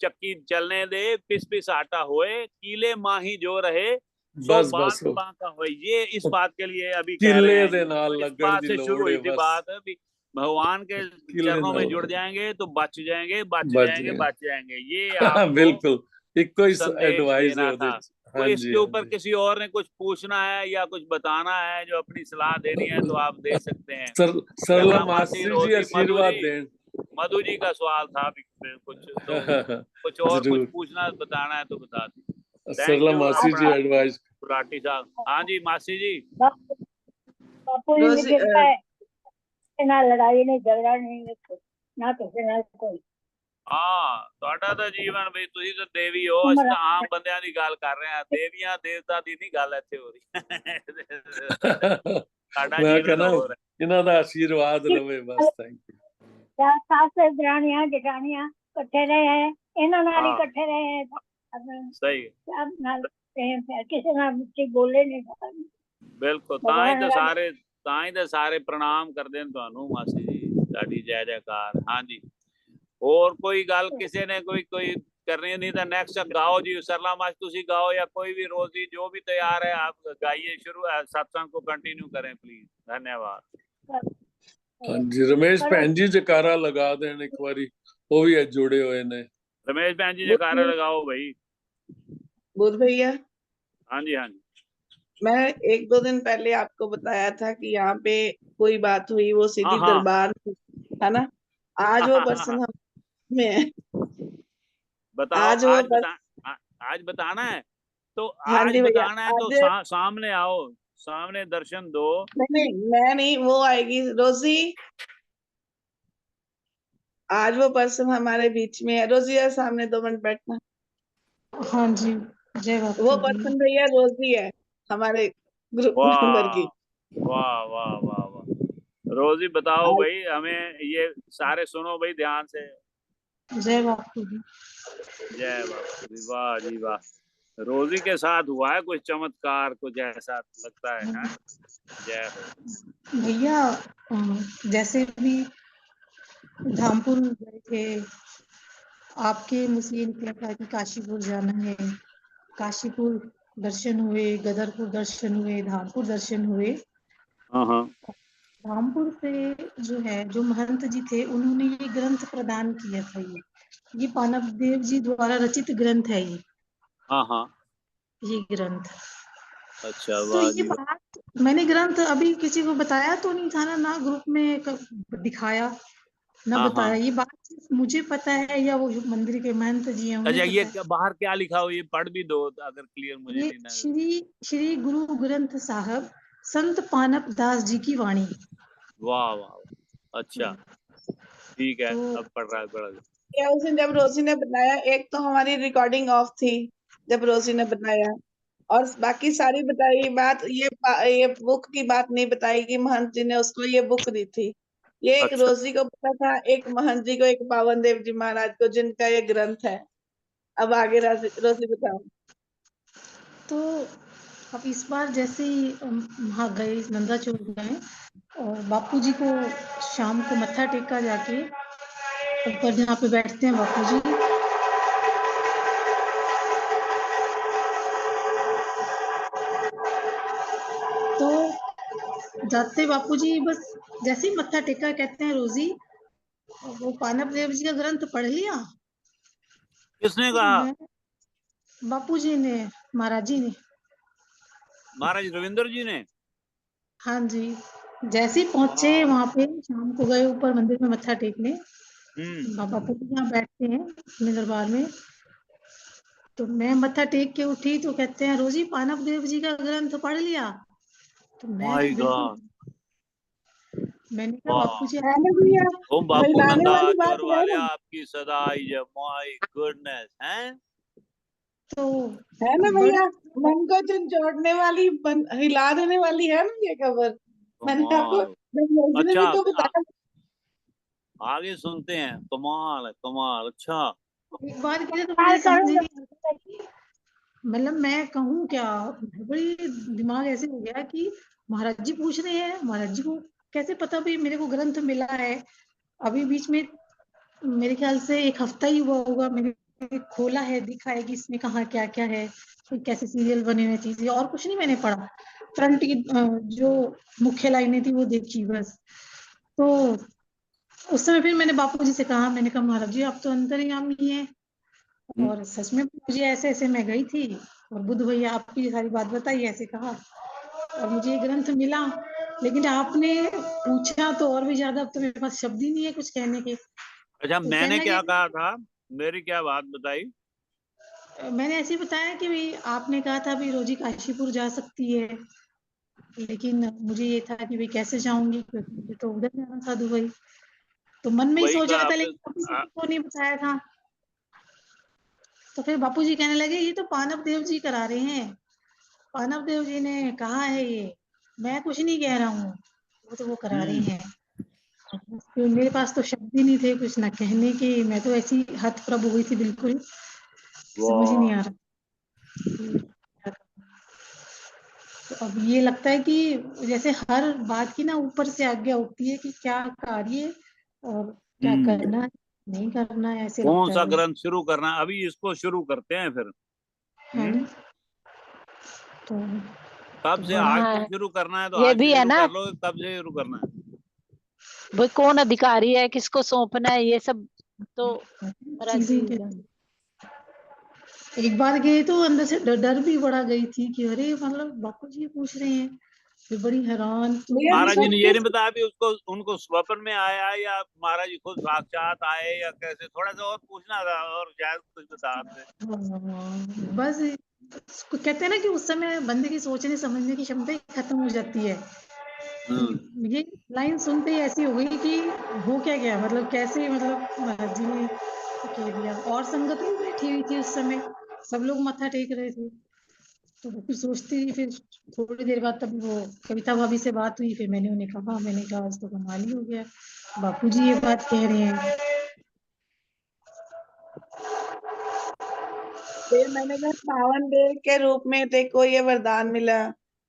चक्की चलने दे, पिस पिस आटा होए, कीले माही जो रहे सो बस बाल बस वो बांका होए। ये इस बात के लिए अभी कह रहे किले हैं दे ये, नाल तो इस लगन बात दी से शुरू लोड़ हुई है, थी बस बात भी, भगवान के किले चरणों में नाल जुड़ जाएंगे तो बच जाएंगे, बच बच जाएंगे, गए। बच जाएंगे। ये आपको बिल्कुल इको ही संदेश एडवाइस है देना ओदे था। च। तो हाँ इसके जी, हाँ ऊपर जी। किसी और ने कुछ पूछना है या कुछ बताना है, जो अपनी सलाह देनी है, तो आप दे सकते हैं। सरला सरला मासी, मासी जी रोजी, आशीर्वाद दें। मधु जी का सवाल था अभी कुछ, तो कुछ और कुछ जरूर पूछना बताना है तो बता दी। थैंक सरला यू मासी अपना जी एडवाइस। गुलाटी साहब। हाँ जी मासी जी। बापू जी रोजी मुझे पता है, ना लड़ाई नहीं झगड़ा नहीं, ना किसी ना कोई हाँ, ਤੁਹਾਡਾ ਤਾਂ ਜੀਵਨ ਬਈ ਤੁਸੀਂ ਤਾਂ ਦੇਵੀ ਹੋ, ਅਸੀਂ उम्र ਤਾਂ ਆਮ ਬੰਦਿਆਂ ਦੀ ਗੱਲ ਕਰ ਰਹੇ ਹਾਂ, ਦੇਵੀਆਂ ਦੇਵਤਾ ਦੀ ਨਹੀਂ ਗੱਲ ਇੱਥੇ ਹੋ ਰਹੀ। ਸਾਡਾ मैं ਜੀਵਨ कहना ਹੋਰ है। इन्हां दा आशीर्वाद रवे बस। Thank you. सास दरानियां जेठानियां इकट्ठे रहे हैं, इन्हां नाल ही हाँ इकट्ठे रहे हैं, सही सब नाल प्रेम प्यार, किसी नाल मुझे बोले नहीं। बिल्कुल, भगवान वाला ਤਾਂ ਹੀ ਤਾਂ ਸਾਰੇ ਪ੍ਰਣਾਮ ਕਰਦੇ ਨੇ ਤੁਹਾਨੂੰ ਮਾਸੀ ਜੀ, ਤੁਹਾਡੀ ਜੈ ਜੈਕਾਰ। हाँ जी, ਹੋਰ ਕੋਈ ਗੱਲ ਕਿਸੇ ਨੇ ਕੋਈ करनी नहीं था। नेक्स्ट गाओ जी, सरला माच तुसी गाओ या कोई भी, रोजी जो भी तैयार है आप गाइए, शुरू सत्संग को कंटिन्यू करें प्लीज। धन्यवाद। हाँ जी, रमेश भैन जी जकारा लगा देन एक बारी, वो भी जुड़े हुए ने। रमेश भैन जी जयकारा लगाओ भाई। बुध भैया, हाँ जी हाँ जी। मैं 1-2 दिन पहले आपको बताया था कि यहाँ पे कोई बात हुई, वो हाँ सीधी हाँ दरबार है ना। आज वो पर्सन हम में है। बताओ, आज वो आज बताना है तो हाँ आज जी भैया, बताना है तो आज सामने आओ, सामने दर्शन दो। नहीं, मैं नहीं, वो आएगी रोजी। आज वो पर्सन हमारे बीच में है। रोजी यार सामने 2 मिनट बैठना। हाँ जी, जय बापू वो जी। पर्सन भैया रोजी है, हमारे ग्रुप मेंबर वाह की। वाह वाह वाह वाह। रोजी बताओ आज भाई, हमें ये सारे सुनो भाई ध्यान से। जय बापू जी। जय बापू जी, वाह जी वाह। रोजी के साथ हुआ है कुछ चमत्कार, कुछ ऐसा लगता है, हाँ? जय हो। भैया जैसे भी धामपुर गए थे, आपके मुझसे ये निकला था कि काशीपुर जाना है। काशीपुर दर्शन हुए, गदरपुर दर्शन हुए, धामपुर दर्शन हुए। हाँ हाँ धामपुर से जो है, जो महंत जी थे, उन्होंने ये ग्रंथ प्रदान किया था। ये पानव देव जी द्वारा रचित ग्रंथ है हाँ हाँ। ये ग्रंथ। अच्छा, तो वाह ये जी वाह। बात मैंने ग्रंथ अभी किसी को बताया तो नहीं था ना ग्रुप में दिखाया ना हाँ बताया। हाँ। ये बात मुझे पता है या वो मंदिर के महंत जी हैं उन्हें अच्छा, ये पता है। बाहर क्या लिखा हो, ये पढ़ भी दो अगर क्लियर, मुझे ये नहीं नजर। श्री गुरु ग्रंथ साहब संत पानप दास जी की वाणी। वाह वाह वाह। अच्छा ठीक है, तो अब पढ़ रहा है। क्या उस दिन जब रोजी ने बताया, एक तो हमारी रिकॉर्डिंग ऑफ थी जब रोजी ने बताया, और बाकी सारी बताई बात, ये बुक की बात नहीं बताई कि महंत जी ने उसको ये बुक दी थी। ये एक अच्छा रोजी को पता था, एक महंत जी को, एक पावन देव जी महाराज को, जिनका ये ग्रंथ है। अब आगे रोजी बताओ। तो अब इस बार जैसे ही वहाँ गए, नंदा चौक गए, और बापू जी को शाम को मत्था टेका जाके, ऊपर जहाँ पे बैठते हैं बापू जी, जाते बापूजी बस जैसे ही मत्था टेका, कहते हैं रोजी वो पानव देव जी का ग्रंथ पढ़ लिया। किसने कहा? मैं बापूजी ने, महाराज जी ने। महाराज रविंद्र जी ने? हाँ जी, जैसे ही पहुंचे वहां पे, शाम को गए ऊपर मंदिर में मत्था टेकने। बाबा जी यहाँ बैठते हैं अपने दरबार में। तो मैं मत्था टेक के उठी तो कहते हैं रोजी पानव देव जी का ग्रंथ पढ़ लिया। तो माय मैं बिल्कुल, गॉड, मैंने कहा वाह। बापू जी है ना भैया, ओम बापू हिलाने नंदा वाली बात चोर है वाले ना, आपकी सदाई जय। माय गुडनेस हैं। तो है ना बड़े भैया, मन को झंझोड़ने वाली, हिला देने वाली है ना ये खबर। मैंने आपको कमाल। रंगोली ने अच्छा, भी तो बताया। आगे सुनते हैं। कमाल है, कमाल। अच्छा, एक बार कहते तो मुझे समझ ही नहीं आता कि मतलब मैं कहूँ क्या। बड़ी दिमाग ऐसे हो गया कि महाराज जी पूछ रहे हैं, महाराज जी को कैसे पता भाई मेरे को ग्रंथ मिला है। अभी बीच में मेरे ख्याल से 1 हफ्ता ही हुआ होगा, मैंने खोला है, दिखा है कि इसमें कहाँ क्या क्या है, कैसे सीरियल बने हुए चीजें, और कुछ नहीं मैंने पढ़ा। फ्रंट की जो मुख्य लाइनें थी वो देखी बस। तो उस समय फिर मैंने बापू जी से कहा, मैंने कहा महाराज जी आप तो अंतर्यामी हैं, और सच में मुझे ऐसे ऐसे मैं गई थी और बुद्ध भैया आपकी सारी बात बताई, ऐसे कहा और मुझे ये ग्रंथ मिला। लेकिन आपने पूछा तो और भी ज्यादा, अब तो मेरे पास शब्द ही नहीं है कुछ कहने के। अच्छा, तो मैंने कहने क्या लगे, कहा था? मेरी क्या बात बताई? मैंने ऐसे ही बताया कि भाई आपने कहा था भाई रोजी काशीपुर जा सकती है, लेकिन मुझे ये था कि भाई कैसे जाऊंगी, क्योंकि मुझे तो उधर जाना था दुबई। तो मन में ही वही सोचा कहा था, आपने। लेकिन किसी को नहीं बताया था। तो फिर बापू जी कहने लगे ये तो पानव देव जी करा रहे हैं, पानव देव जी ने कहा है, ये मैं कुछ नहीं कह रहा हूँ, वो तो वो करा रहे हैं। तो मेरे पास तो शब्द ही नहीं थे कुछ ना कहने के, मैं तो ऐसी हतप्रभ हो गई थी बिल्कुल, समझ ही नहीं आ वाह। रहा। तो अब ये लगता है कि जैसे हर बात की ना ऊपर से आज्ञा होती है कि क्या कार्य और क्या करना है, नहीं करना है, ऐसे कौन लगता सा है बस। ग्रंथ शुरू करना है? अभी इसको शुरू करते हैं फिर। हाँ ना? तो कब से? बड़ा आज हाँ, से शुरू करना है तो ये आज से भी है शुरू ना, कर लो। कब से शुरू करना है? वो कौन अधिकारी है, किसको सौंपना है, ये सब तो महाराज चीजें जी के जान। एक बार गए तो अंदर से डर भी बड़ा गई थी कि अरे मतलब बापू जी पूछ रहे हैं, फिर बड़ी हैरान। तो भैया महाराज जी ने ये सबके नहीं बताया भी उसको, उनको स्वप्न में आया या महाराज जी खुद साक्षात आए या कैसे? थोड़ा सा और पूछना था और शायद कुछ बताते। बस कहते हैं ना कि उस समय बंदे की सोचने समझने की क्षमता ही खत्म हो जाती है। ये लाइन सुनते ही ऐसी हो गई कि हो क्या गया, मतलब कैसे, मतलब महाराज जी ने कह दिया। और संगत भी बैठी हुई थी उस समय, सब लोग मत्था टेक रहे थे। तो वो फिर सोचती रही, फिर थोड़ी देर बाद तब वो कविता भाभी से बात हुई, फिर मैंने उन्हें कहा, मैंने कहा आज तो कमाल ही हो गया, बापूजी ये बात कह रहे हैं। फिर मैंने कहा पावन देव के रूप में तेरे को ये वरदान मिला,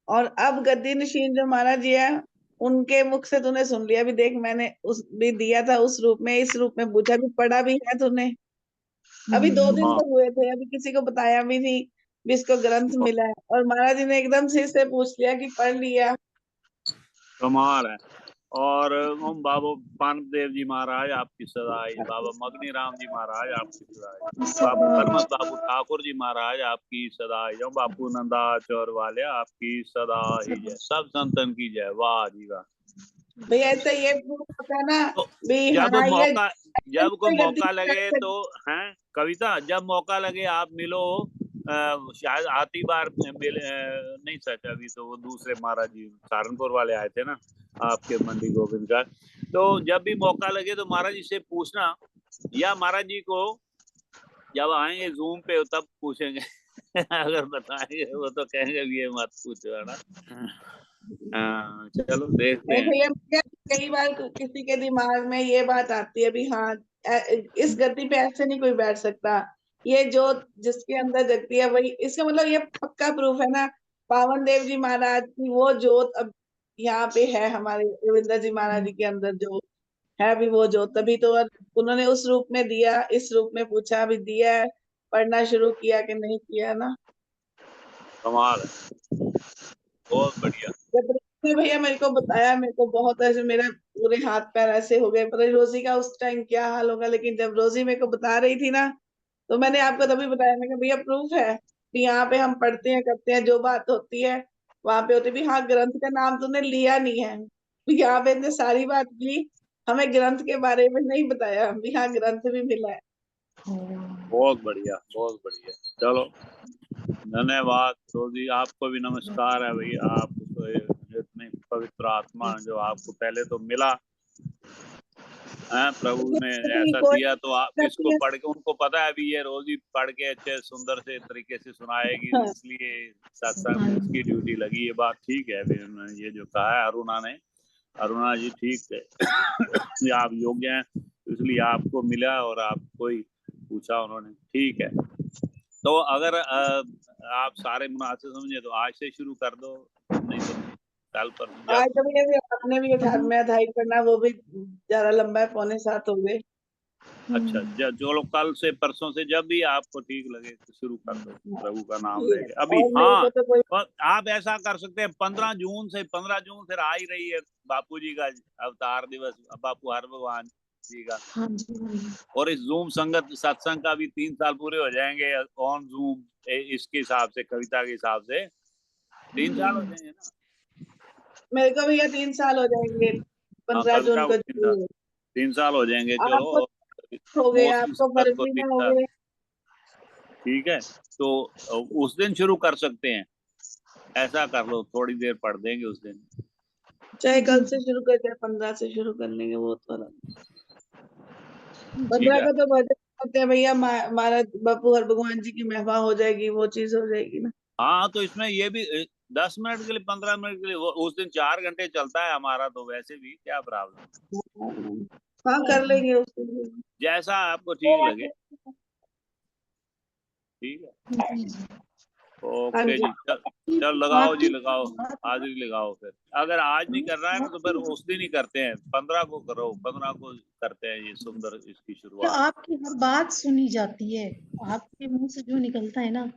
और अब गद्दी नशीन जो महाराज जी है उनके मुख से तूने सुन लिया भी, देख मैंने उस भी दिया था उस रूप में, इस रूप में पूछा भी, पढ़ा भी है तूने। अभी 2 दिन हाँ, तो हुए थे, अभी किसी को बताया भी नहीं भी इसको ग्रंथ मिला है, और महाराज जी ने एकदम सिर से पूछ लिया कि पढ़ लिया। कमाल है। और ओम बाबा पानव देव जी महाराज आपकी सदाई, बाबा मगनी राम जी महाराज आपकी सदाई, बाबू हरमत बाबू ठाकुर जी महाराज आपकी सदाई, जो बापू नंदा चौर वाले आपकी सदा ही जय। सब संतन की जय। वाह जी वाह। भैया ऐसा ये प्रूफ होता है ना तो भी, जब हाँ ये मौका, जब कोई कोई गलती मौका नहीं कर लगे तो सकती। हैं कविता, जब मौका लगे आप मिलो। शायद आती बार मिले, नहीं सच, अभी तो वो दूसरे महाराज जी सहारनपुर वाले आए थे ना आपके मंडी गोविंद का। तो जब भी मौका लगे तो महाराज जी से पूछना, या महाराज जी को जब आएंगे जूम पे तब पूछेंगे। अगर बताएंगे वो तो कहेंगे भी ये मत पूछो, है ना। हाँ, चलो देखते नहीं हैं। भैया, मुझे कई बार किसी के दिमाग में ये बात आती है भी, हाँ इस गति पे ऐसे नहीं कोई बैठ सकता, ये जो जिसके अंदर जगती है वही, इसका मतलब ये पक्का प्रूफ है ना, पावन देव जी महाराज की वो जोत अब यहाँ पे है, हमारे रविंद्र जी महाराज जी के अंदर जो है भी वो जोत, तभी तो उन्होंने उस रूप में दिया, इस रूप में पूछा भी, दिया है, पढ़ना शुरू किया कि नहीं किया ना। कमाल है, बहुत बढ़िया। जब तो भैया मेरे को बताया, मेरे को बहुत ऐसे मेरे पूरे हाथ पैर ऐसे हो गए, पता नहीं रोजी का उस टाइम क्या हाल होगा। लेकिन जब रोजी मेरे को बता रही थी ना, तो मैंने आपको तभी बताया, मैं भैया प्रूफ है कि यहाँ पे हम पढ़ते हैं करते हैं, जो बात होती है वहां पे होती भी। हाँ, ग्रंथ का नाम तूने लिया नहीं है, भी यहाँ पे इतने सारी बात की, हमें ग्रंथ के बारे में नहीं बताया भी। हाँ, ग्रंथ भी मिला है। बहुत बढ़िया, बहुत बढ़िया। चलो धन्यवाद रोजी, आपको भी नमस्कार है भैया। आप तो इतनी पवित्र आत्मा जो आपको पहले तो मिला है, प्रभु ने ऐसा कोई दिया, तो आप दिक्कत इसको नहीं पढ़ के, उनको पता है अभी ये रोजी पढ़ के अच्छे सुंदर से तरीके से सुनाएगी, है। इसलिए सत्संग में उसकी ड्यूटी लगी। ये बात ठीक है। फिर उन्होंने ये जो कहा है अरुणा जी ठीक है। ये आप योग्य हैं, इसलिए आपको मिला और आपको ही पूछा उन्होंने, ठीक है। तो अगर आप सारे मुनासिब समझे तो आज से शुरू कर दो, नहीं तो कल पर आज जब। तो भैया भी आपने भी घर में अधाई करना, वो भी ज्यादा लंबा है, 6:45 हो गए। अच्छा, जो लोग कल से परसों से जब भी आपको ठीक लगे तो शुरू कर दो, प्रभु का नाम ठीक है। लेके अभी। और मेरे हाँ, को तो कोई और आप ऐसा कर सकते हैं, 15 जून से आ ही रही है बापू जी का अवतार दिवस, बापू हर भगवान जी का। हाँ जी, हाँ जी। और इस जूम संगत सत्संग का भी 3 साल पूरे हो जाएंगे ऑन जूम, इसके हिसाब से, कविता के हिसाब से 3 साल हो जाएंगे ना। मेरे को भैया 3 साल हो जाएंगे, हाँ, 15 कविता जून को को। 3 साल हो जाएंगे। चलो, आपको हो गए, मौसमी आपको संगत को फरवरी में 3 हो साल, गए। ठीक है। तो उस दिन शुरू कर सकते हैं, ऐसा कर लो, थोड़ी देर पढ़ देंगे उस दिन। चाहे कल से शुरू कर, चाहे 15 से शुरू कर लेंगे, वो थोड़ा ठीक 15 है। का तो भजन करते हैं भैया, हमारा बापू हर भगवान जी की महिमा हो जाएगी, वो चीज हो जाएगी ना। हाँ, तो इसमें ये भी 10 मिनट के लिए, 15 मिनट के लिए, उस दिन 4 घंटे चलता है हमारा, तो वैसे भी क्या प्रॉब्लम। हाँ, कर लेंगे उस दिन। जैसा आपको ठीक लगे, ठीक है। जी, जी। हाँ ओके जी। जी, चल लगाओ जी, आपकी लगाओ, बात हाजिरी लगाओ। फिर अगर आज नहीं कर रहा है ना, तो फिर उस दिन ही करते हैं, 15 को करो, 15 को करते हैं ये सुंदर इसकी शुरुआत। आपकी हर बात सुनी जाती है, आपके मुंह से जो निकलता है ना।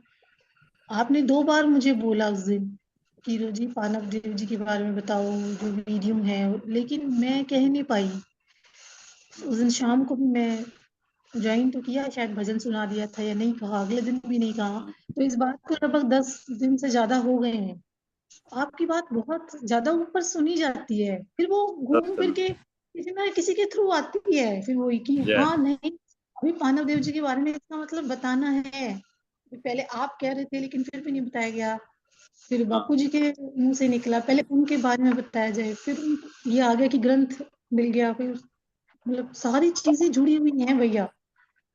आपने 2 बार मुझे बोला उस दिन कि रोजी पानक देव जी के बारे में बताओ, जो वीडियो है, लेकिन मैं कह नहीं पाई। उस दिन शाम को भी मैं ज्वाइन तो किया, शायद भजन सुना दिया था या नहीं कहा, अगले दिन भी नहीं कहा। तो इस बात को लगभग 10 दिन से ज्यादा हो गए हैं। आपकी बात बहुत ज्यादा ऊपर सुनी जाती है, फिर वो घूम फिर के किसी ना किसी के थ्रू आती है, फिर वो कि जय हाँ नहीं, अभी पानव देव जी के बारे में इसका मतलब बताना है। पहले आप कह रहे थे लेकिन फिर भी नहीं बताया गया, फिर बापू जी के मुंह से निकला, पहले उनके बारे में बताया जाए, फिर ये आ गया कि ग्रंथ मिल गया, फिर मतलब सारी चीजें जुड़ी हुई हैं भैया,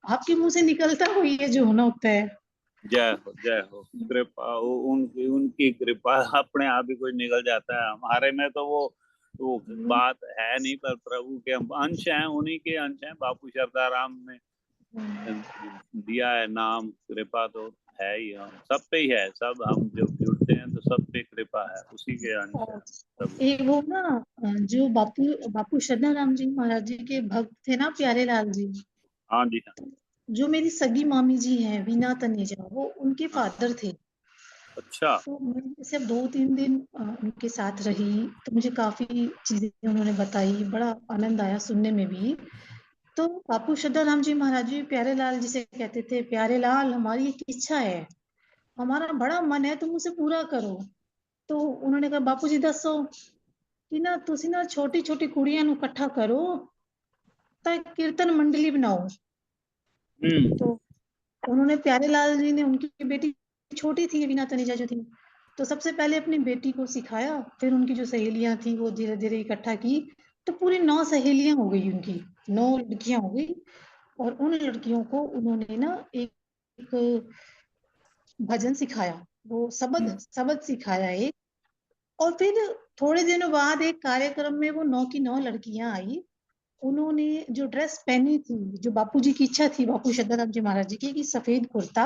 आपके मुंह से निकलता हुई है जो होना होता है। जय हो कृपा, उनकी उनकी कृपा अपने आप ही कोई निकल जाता है। हमारे में तो वो बात है नहीं, पर प्रभु के हम अंश हैं, उन्हीं के अंश हैं। बापू शरदाराम ने दिया है नाम, कृपा तो है ही, हम सब पे ही है। सब हम जब जुड़ते हैं तो सब पे कृपा है, उसी के अंश है सब। एक वो ना, जो बापू शरदाराम जी महाराज जी के भक्त थे ना, प्यारे लाल जी, हाँ जी, हाँ। जो मेरी सगी मामी जी हैं वीना तनेजा, वो उनके फादर थे। अच्छा, तो मैं जैसे अब 2-3 दिन उनके साथ रही, तो मुझे काफी चीजें उन्होंने बताई, बड़ा आनंद आया सुनने में भी। तो बापू शरदाराम जी महाराज जी प्यारे लाल जी से कहते थे, प्यारे लाल हमारी एक इच्छा है, हमारा बड़ा मन है, तुम उसे पूरा करो। तो उन्होंने कहा, बापू जी दसो कि ना तुसी ना छोटी छोटी कुड़ियां नु इकट्ठा करो, तो एक कीर्तन मंडली बनाओ। तो उन्होंने, प्यारे लाल जी ने, उनकी बेटी छोटी थी वीना तनेजा जो थी, तो सबसे पहले अपनी बेटी को सिखाया, फिर उनकी जो सहेलियां थी वो धीरे धीरे इकट्ठा की, तो पूरी 9 सहेलियां हो गई, उनकी 9 लड़कियां हो गई। और उन लड़कियों को उन्होंने ना एक भजन सिखाया, वो शबद सिखाया एक। और फिर थोड़े दिनों बाद एक कार्यक्रम में वो 9 की 9 लड़कियां आई, उन्होंने जो ड्रेस पहनी थी, जो बापूजी की इच्छा थी, बापू शरदाराम जी महाराज जी की, कि सफेद कुर्ता,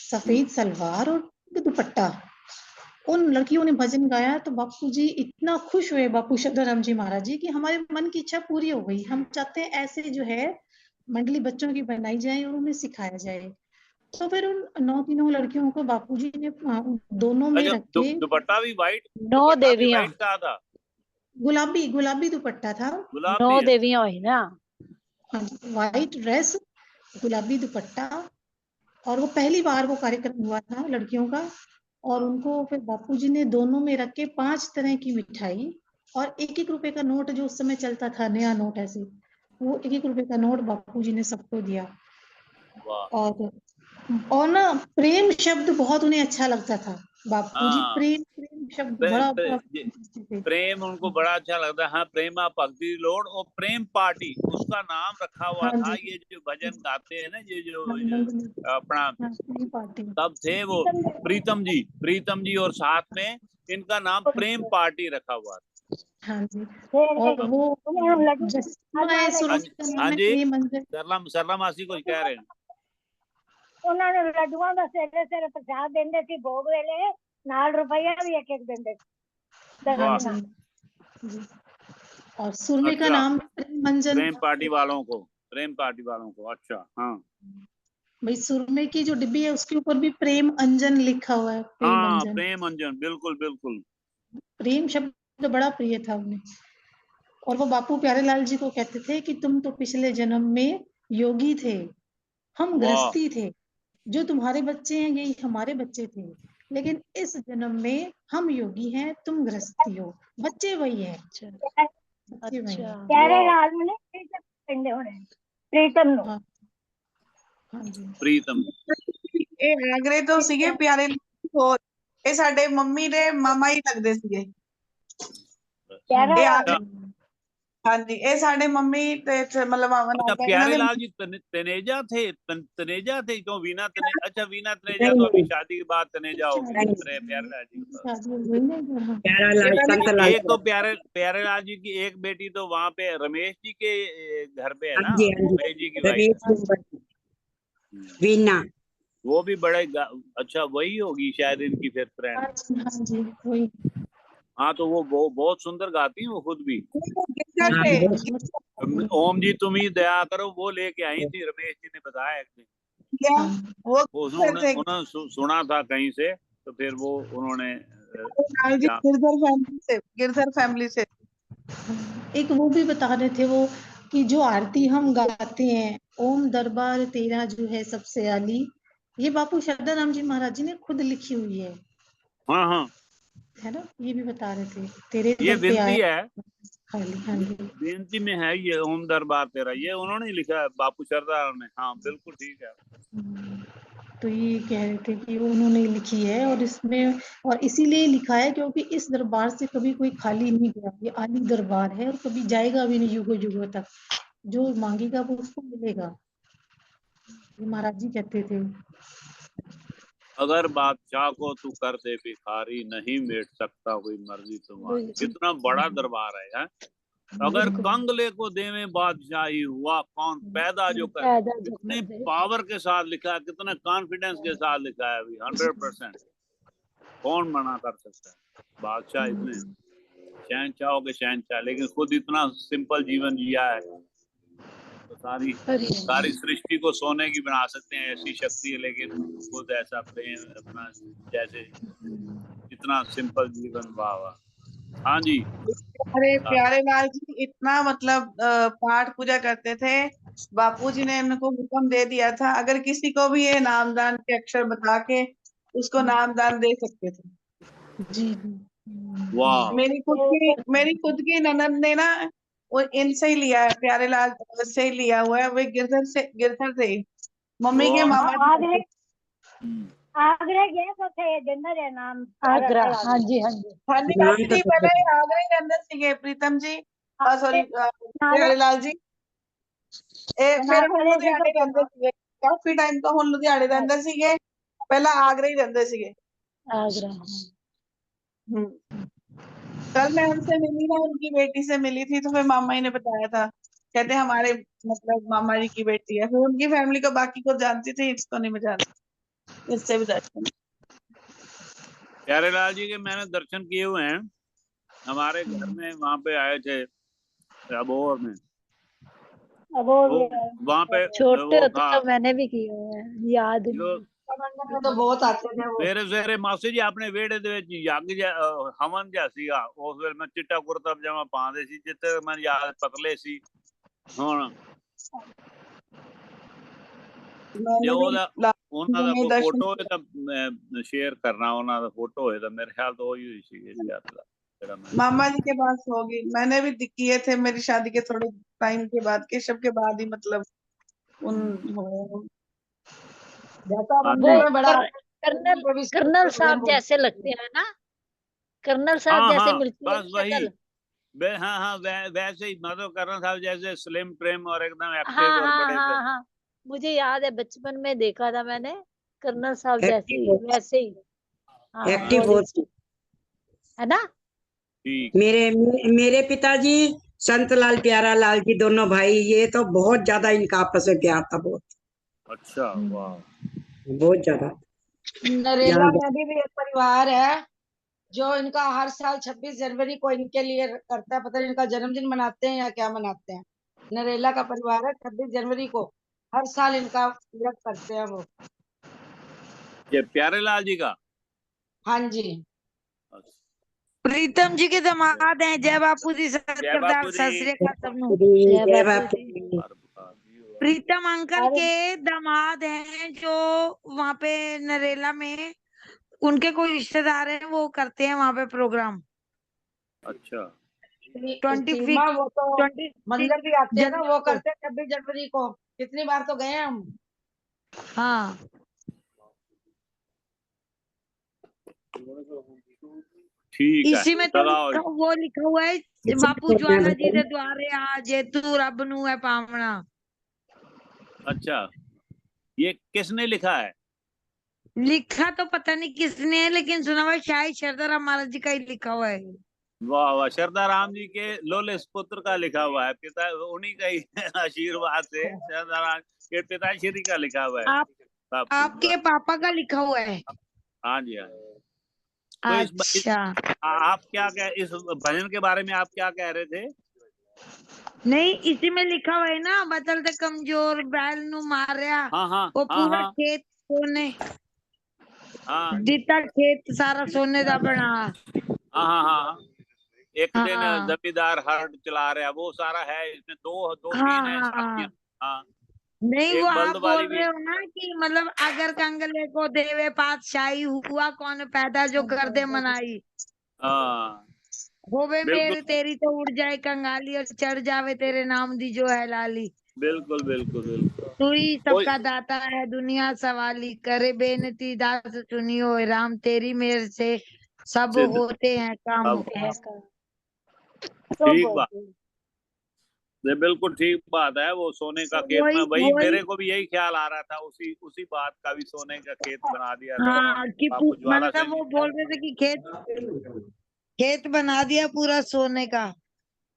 सफेद सलवार और दुपट्टा, उन लड़कियों ने भजन गाया। तो बापूजी इतना खुश हुए, बापू शरदाराम जी महाराज जी, कि हमारे मन की इच्छा पूरी हो गई, हम चाहते हैं ऐसे जो है मंडली बच्चों की बनाई जाए और उन्हें सिखाया जाए। तो फिर उन 9 की 9 लड़कियों को बापूजी ने दोनों में अच्छा, रख के, दुपट्टा भी वाइट, 9 दुपट्टा भी देवियां, वाइट कहा था, गुलाबी गुलाबी दुपट्टा था। 9 गुलाबी। देवियां हुई ना। हाँ, व्हाइट ड्रेस, गुलाबी दुपट्टा। और वो पहली बार वो कार्यक्रम हुआ था लड़कियों का। और उनको फिर बापूजी ने दोनों में रख के 5 तरह की मिठाई और 1-1 रुपए का नोट, जो उस समय चलता था नया नोट ऐसे, वो 1-1 रुपए का नोट बापूजी ने सबको दिया। वाह। और ना प्रेम शब्द बहुत उन्हें अच्छा लगता था। बापूजी हाँ, प्रेम प्रेम शब्द प्रे- बड़ा ये प्रेम उनको बड़ा अच्छा लगता है। हाँ, प्रेमा भक्ति लोड और प्रेम पार्टी उसका नाम रखा हुआ हाँ था। जी, ये जो भजन गाते हैं ना, ये जो मंगली अपना प्रेम पार्टी। तब थे वो प्रीतम जी और साथ में इनका नाम प्रेम पार्टी रखा हुआ था। हाँ जी। और वो जसमाए सुरमई का नाम हाँ है जी, प्रेम अंजन। सरला मासी कुछ कह रहे हैं। ਉਹਨਾਂ ਨੇ ਲੱਡੂਆਂ ਦਾ ਸਵੇਰੇ ਸਵੇਰੇ ਪ੍ਰਸ਼ਾਦ ਦਿੰਦੇ ਸੀ ਭੋਗ ਵੇਲੇ, ਨਾਲ ਰੁਪਈਆ ਵੀ ਇੱਕ ਇੱਕ ਦਿੰਦੇ ਸੀ। हाँ जी, जी। और सुरमे का अच्छा, नाम प्रेम अंजन। प्रेम पार्टी वालों को। अच्छा, हाँ भाई सुरमे की जो डिब्बी है उसके ऊपर भी प्रेम अंजन लिखा हुआ है, प्रेम हाँ, अंजन। प्रेम अंजन, बिल्कुल बिल्कुल। प्रेम शब्द बड़ा प्रिय था उन्हें। और वो बापू प्यारेलाल जी को कहते थे कि तुम तो पिछले जन्म में योगी थे, हम वाह। गृहस्थी थे, जो तुम्हारे बच्चे हैं यही हमारे बच्चे थे, लेकिन इस जन्म में हम योगी हैं, तुम गृहस्थी हो, बच्चे वही है, अच्छा बच्चे वही अच्छा। हैं। प्यारे लाल ने प्रीतम ਕਹਿੰਦੇ ਹੋਣੇ, ਪ੍ਰੀਤਮ ਨੂੰ। हाँ हाँ जी। प्रीतम ਇਹ ਆਗਰੇ ਤੋਂ ਸੀਗੇ ਪਿਆਰੇ ਹੋਰ, ਇਹ ਸਾਡੇ ਮੰਮੀ ਦੇ ਮਾਮਾ ਹੀ ਲੱਗਦੇ ਸੀਗੇ। प्यारा ਇਹ लाल ਆਗਰੇ, ਹਾਂਜੀ ਇਹ ਸਾਡੇ ਮੰਮੀ ਤੇ ਇੱਥੇ ਮਤਲਬ ਅਮਨ अच्छा, ਆਗਾ ਇਹਨਾਂ प्यारे ਦੇ। लाल जी तनेजा थे, तनेजा थे क्यों? अच्छा, वीना तनेजा तो अभी शादी के बाद तनेजा हो गई। प्यारे लाल जी शादी हो गई ना इधर, हाँ। एक तो प्यारे लाल जी की एक बेटी तो वहाँ पे रमेश जी के घर पे है ना, रमेश जी की वाइफ वीना। वो भी बड़े अच्छा वही होगी शायद इनकी फिर फ्रेंड। हाँ जी वही। हाँ, तो वो बहुत सुंदर गाती हैं वो खुद भी। हाँ, ओम जी तुम ही दया करो वो लेके आई थी, रमेश जी ने बताया एक दिन। क्या वो उन्होंने सुना था कहीं से, तो फिर वो उन्होंने लाल जी गिरधर फैमिली से। एक वो भी बता रहे थे वो कि जो आरती हम गाते हैं, ओम दरबार तेरा जो है सबसे आली, ये बापू शारदाराम जी महाराज जी ने खुद लिखी हुई है। हाँ हाँ, है ना, ये भी बता रहे थे, तेरे ये दर पे विनती आया है, खाली। हाँ जी, बेनती में है ये ओम दरबार तेरा, ये उन्होंने ही लिखा है बापू सरदार ने। हाँ बिल्कुल ठीक है। तो ये कह रहे थे कि उन्होंने लिखी है और इसमें, और इसीलिए लिखा है क्योंकि इस दरबार से कभी कोई खाली नहीं गया, ये आली दरबार है और कभी जाएगा भी नहीं युगों युगों तक, जो मांगेगा वो उसको मिलेगा, ये महाराज जी कहते थे। अगर बादशाह को तू कर दे भिखारी, नहीं मिट सकता कोई मर्जी तुम्हारी। कितना बड़ा दरबार है। अगर कंगले को देवे बादशाही, हुआ कौन पैदा जो कर। कितनी पावर के साथ लिखा है, कितना कॉन्फिडेंस के साथ लिखा है अभी 100%। कौन मना कर सकता है? बादशाह इतने शहनशाह के शहनशाह, लेकिन खुद इतना सिंपल जीवन जिया है, तो सारी सृष्टि को सोने की बना सकते हैं, ऐसी शक्ति है। लेकिन खुद ऐसा प्रेम अपना, जैसे इतना सिंपल जीवन। वाह वाह। हाँ जी। अरे प्यारे लाल जी इतना मतलब पाठ पूजा करते थे। बापूजी ने इनको हुक्म दे दिया था, अगर किसी को भी ये नामदान के अक्षर बता के उसको नामदान दे सकते थे। जी। वाह। मेरी खुद की ननद ने ना वो इनसे ही लिया है, प्यारे लाल से ही लिया हुआ है। वे गिरधर थे, मम्मी के मामा। आगरे गए तो थे डिनर है नाम आगरा। हाँ जी हाँ जी। हाँ जी एक्चुअली पहले आगरा ही रहते सीगे प्रीतम जी, सॉरी प्यारे लाल जी। फिर ਹੁਣ ਲੁਧਿਆਣੇ ਰਹਿੰਦੇ ਸੀਗੇ, ਕਾਫੀ ਟਾਈਮ ਤੋਂ ਹੁਣ ਲੁਧਿਆਣੇ ਰਹਿੰਦੇ ਸੀਗੇ, ਪਹਿਲਾਂ आगरा ही रहते ਸੀਗੇ। आगरा। कल मैं उनसे मिली ना, उनकी बेटी से मिली थी, तो फिर मामा जी ने बताया था, कहते हमारे मतलब मामा जी की बेटी है। फिर उनकी फैमिली को बाकी को जानती थी, इसको नहीं मैं जानती, इससे भी दर्शन। प्यारे लाल जी के मैंने दर्शन किए हुए हैं, हमारे घर में वहां पे आए थे अबोहर में, अब हो वो गया। वहाँ पे छोटे वो होते था तो मैंने भी किए हुए हैं, याद जो नहीं। तमन्ना में तो बहुत आते थे वो। मेरे सवेरे मासी जी अपने वेड़े ਦੇ ਵਿੱਚ ਯੱਗ ਹਵਨ ਜਿਹਾ ਸੀਗਾ ਉਸ ਵੇਲੇ ਮੈਂ ਚਿੱਟਾ ਕੁਰਤਾ ਪਜਾਮਾ ਪਾਉਂਦੇ ਸੀ ਜਿੱਤੇ ਮੈਂ ਯਾਦ ਪਤਲੇ ਸੀ ਹੁਣ ਜੇ मैंने भी ਉਹਦਾ ਉਹਨਾਂ ਦਾ में ਕੋਈ दर्शन ਫੋਟੋ ਹੋਏ ਤਾਂ ਮੈਂ ਸ਼ੇਅਰ ਕਰਨਾ ਉਹਨਾਂ ਦਾ ਫੋਟੋ ਹੋਏ ਤਾਂ ਮੇਰੇ ਖਿਆਲ ਤੋਂ ਉਹੀ ਹੋਈ ਸੀ ਯਾਦ ਦਾ ਜਿਹੜਾ ਮੈਂ मामा जी के पास होगी। मैंने भी किए थे मेरी शादी के थोड़े टाइम के बाद, केशव के बाद ही मतलब उन हो जैसा हाँ मंदिर जी में बड़ा कर्नल साहब जैसे लगते हैं ना, कर्नल साहब हाँ जैसे हाँ मिलती है बस वही शक्ल। हाँ हाँ वैसे ही मतलब कर्नल साहब जैसे स्लिम ट्रिम और एकदम एक्टिव हाँ और हाँ बड़े हाँ हाँ, मुझे याद है बचपन में देखा था मैंने, कर्नल साहब जैसे ही, वैसे ही। हाँ, एक्टिव body बहुत है ना। ठीक मेरे पिताजी संतलाल प्यारा लाल जी दोनों भाई, ये तो बहुत ज्यादा इनका आपस में प्यार था, बहुत अच्छा वाह बहुत ज्यादा। नरेला में भी एक परिवार है जो इनका हर साल 26 जनवरी को इनके लिए करता है, पता नहीं इनका जन्मदिन मनाते हैं या क्या मनाते हैं। नरेला का परिवार है, 26 जनवरी को हर साल इनका व्रत करते हैं वो। ये प्यारे लाल जी का हाँ जी। प्रीतम जी के दामाद हैं। जय बापू जी, सत जय बापू श्री जी अकाल सबनू। जय बापू जी। प्रीतम अंकल अरे के दामाद हैं जो वहाँ पे नरेला में उनके कोई रिश्तेदार हैं, वो करते हैं वहाँ पे प्रोग्राम। अच्छा 26 सीमा वो तो 26 मंदिर भी आते हैं ना, वो जनवरी को। करते हैं 26 जनवरी को। कितनी बार तो गए हैं हम। हाँ ठीक है इसी में तो चलो वो लिखा हुआ है, बापू ज्वाला जी दे द्वारे आज तू रब नू है पावना। अच्छा ये किसने लिखा है लिखा तो पता नहीं किसने है, लेकिन सुना हुआ है शायद शरदा राम महाराज जी का ही लिखा हुआ है। वाह वाह शरदा राम जी के लोले पुत्र का लिखा हुआ है पिता उन्हीं का ही आशीर्वाद से शरदा राम के पिताश्री का लिखा हुआ है आप आपके पापा का लिखा हुआ है। हाँ जी हाँ तो अच्छा आप क्या इस भजन के बारे में आप क्या कह रहे थे नहीं, इसी में लिखा हुआ है ना, बदलते कमजोर बैल नु मारिया। हाँ हाँ वो हाँ पूरा हाँ खेत सोने हाँ दिता, खेत सारा सोने का बना। हाँ हाँ हाँ एक दिन हाँ जमींदार हर्ड चला रहा है वो सारा है इसमें दो दो हाँ तीन है हाँ साथियां हाँ नहीं, एक वो बल्द आप वाली बोल भी रहे हो ना कि मतलब अगर कंगले को देवे पातशाही, हुआ कौन पैदा जो कर दे मनाई। हाँ होवे बिल्कुल मेरे तेरी तो उड़ जाए कंगाली, और चढ़ जावे तेरे नाम दी जो है लाली। बिल्कुल बिल्कुल बिल्कुल तू ही कोई सबका दाता है दुनिया सवाली, करे बेनती दास सुनियो राम, तेरी मेहर से सब सिद्ध होते हैं काम। अब है का तो ठीक बात बोलते ये बिल्कुल ठीक बात है वो सोने का खेत में वही वही मेरे को भी यही ख्याल आ रहा था उसी उसी बात का भी सोने का खेत बना दिया था हाँ उन्होंने कि बापू ज्वाला मतलब सिंह वो जी बोल रहे थे कि खेत बना दिया पूरा सोने का।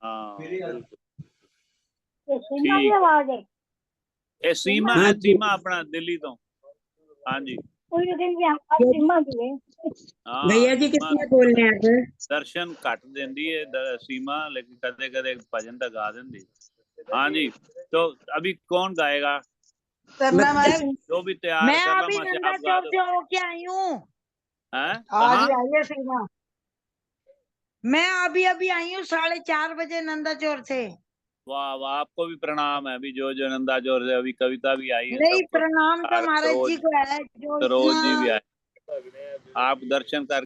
हाँ बिल्कुल सीमा की ठीक आवाज है। ये सीमा है सीमा अपना दिल्ली तो हाँ जी कोई दिन भी हम सीमा की है। हाँ भैया जी सीमा किसने बोल रहे हैं आप? दर्शन घट देंदी है सीमा लेकिन कदे कदे भजन तो गा देंदी हाँ जी तो अभी कौन गाएगा सरना मासी जो भी तैयार मैं सरला अभी मासी नंदा आप गा चौक दो से होके आई हूँ। हैं आज कहाँ ही आइए सीमा। मैं अभी अभी आई हूँ 4:30 बजे नंदा चौर से। वाह वाह आपको भी प्रणाम है अभी जो नंदा जोर से अभी कविता भी आई है नहीं, सबको प्रणाम तो महाराज जी को है जो सरोज जी इतना भी आए आप दर्शन कर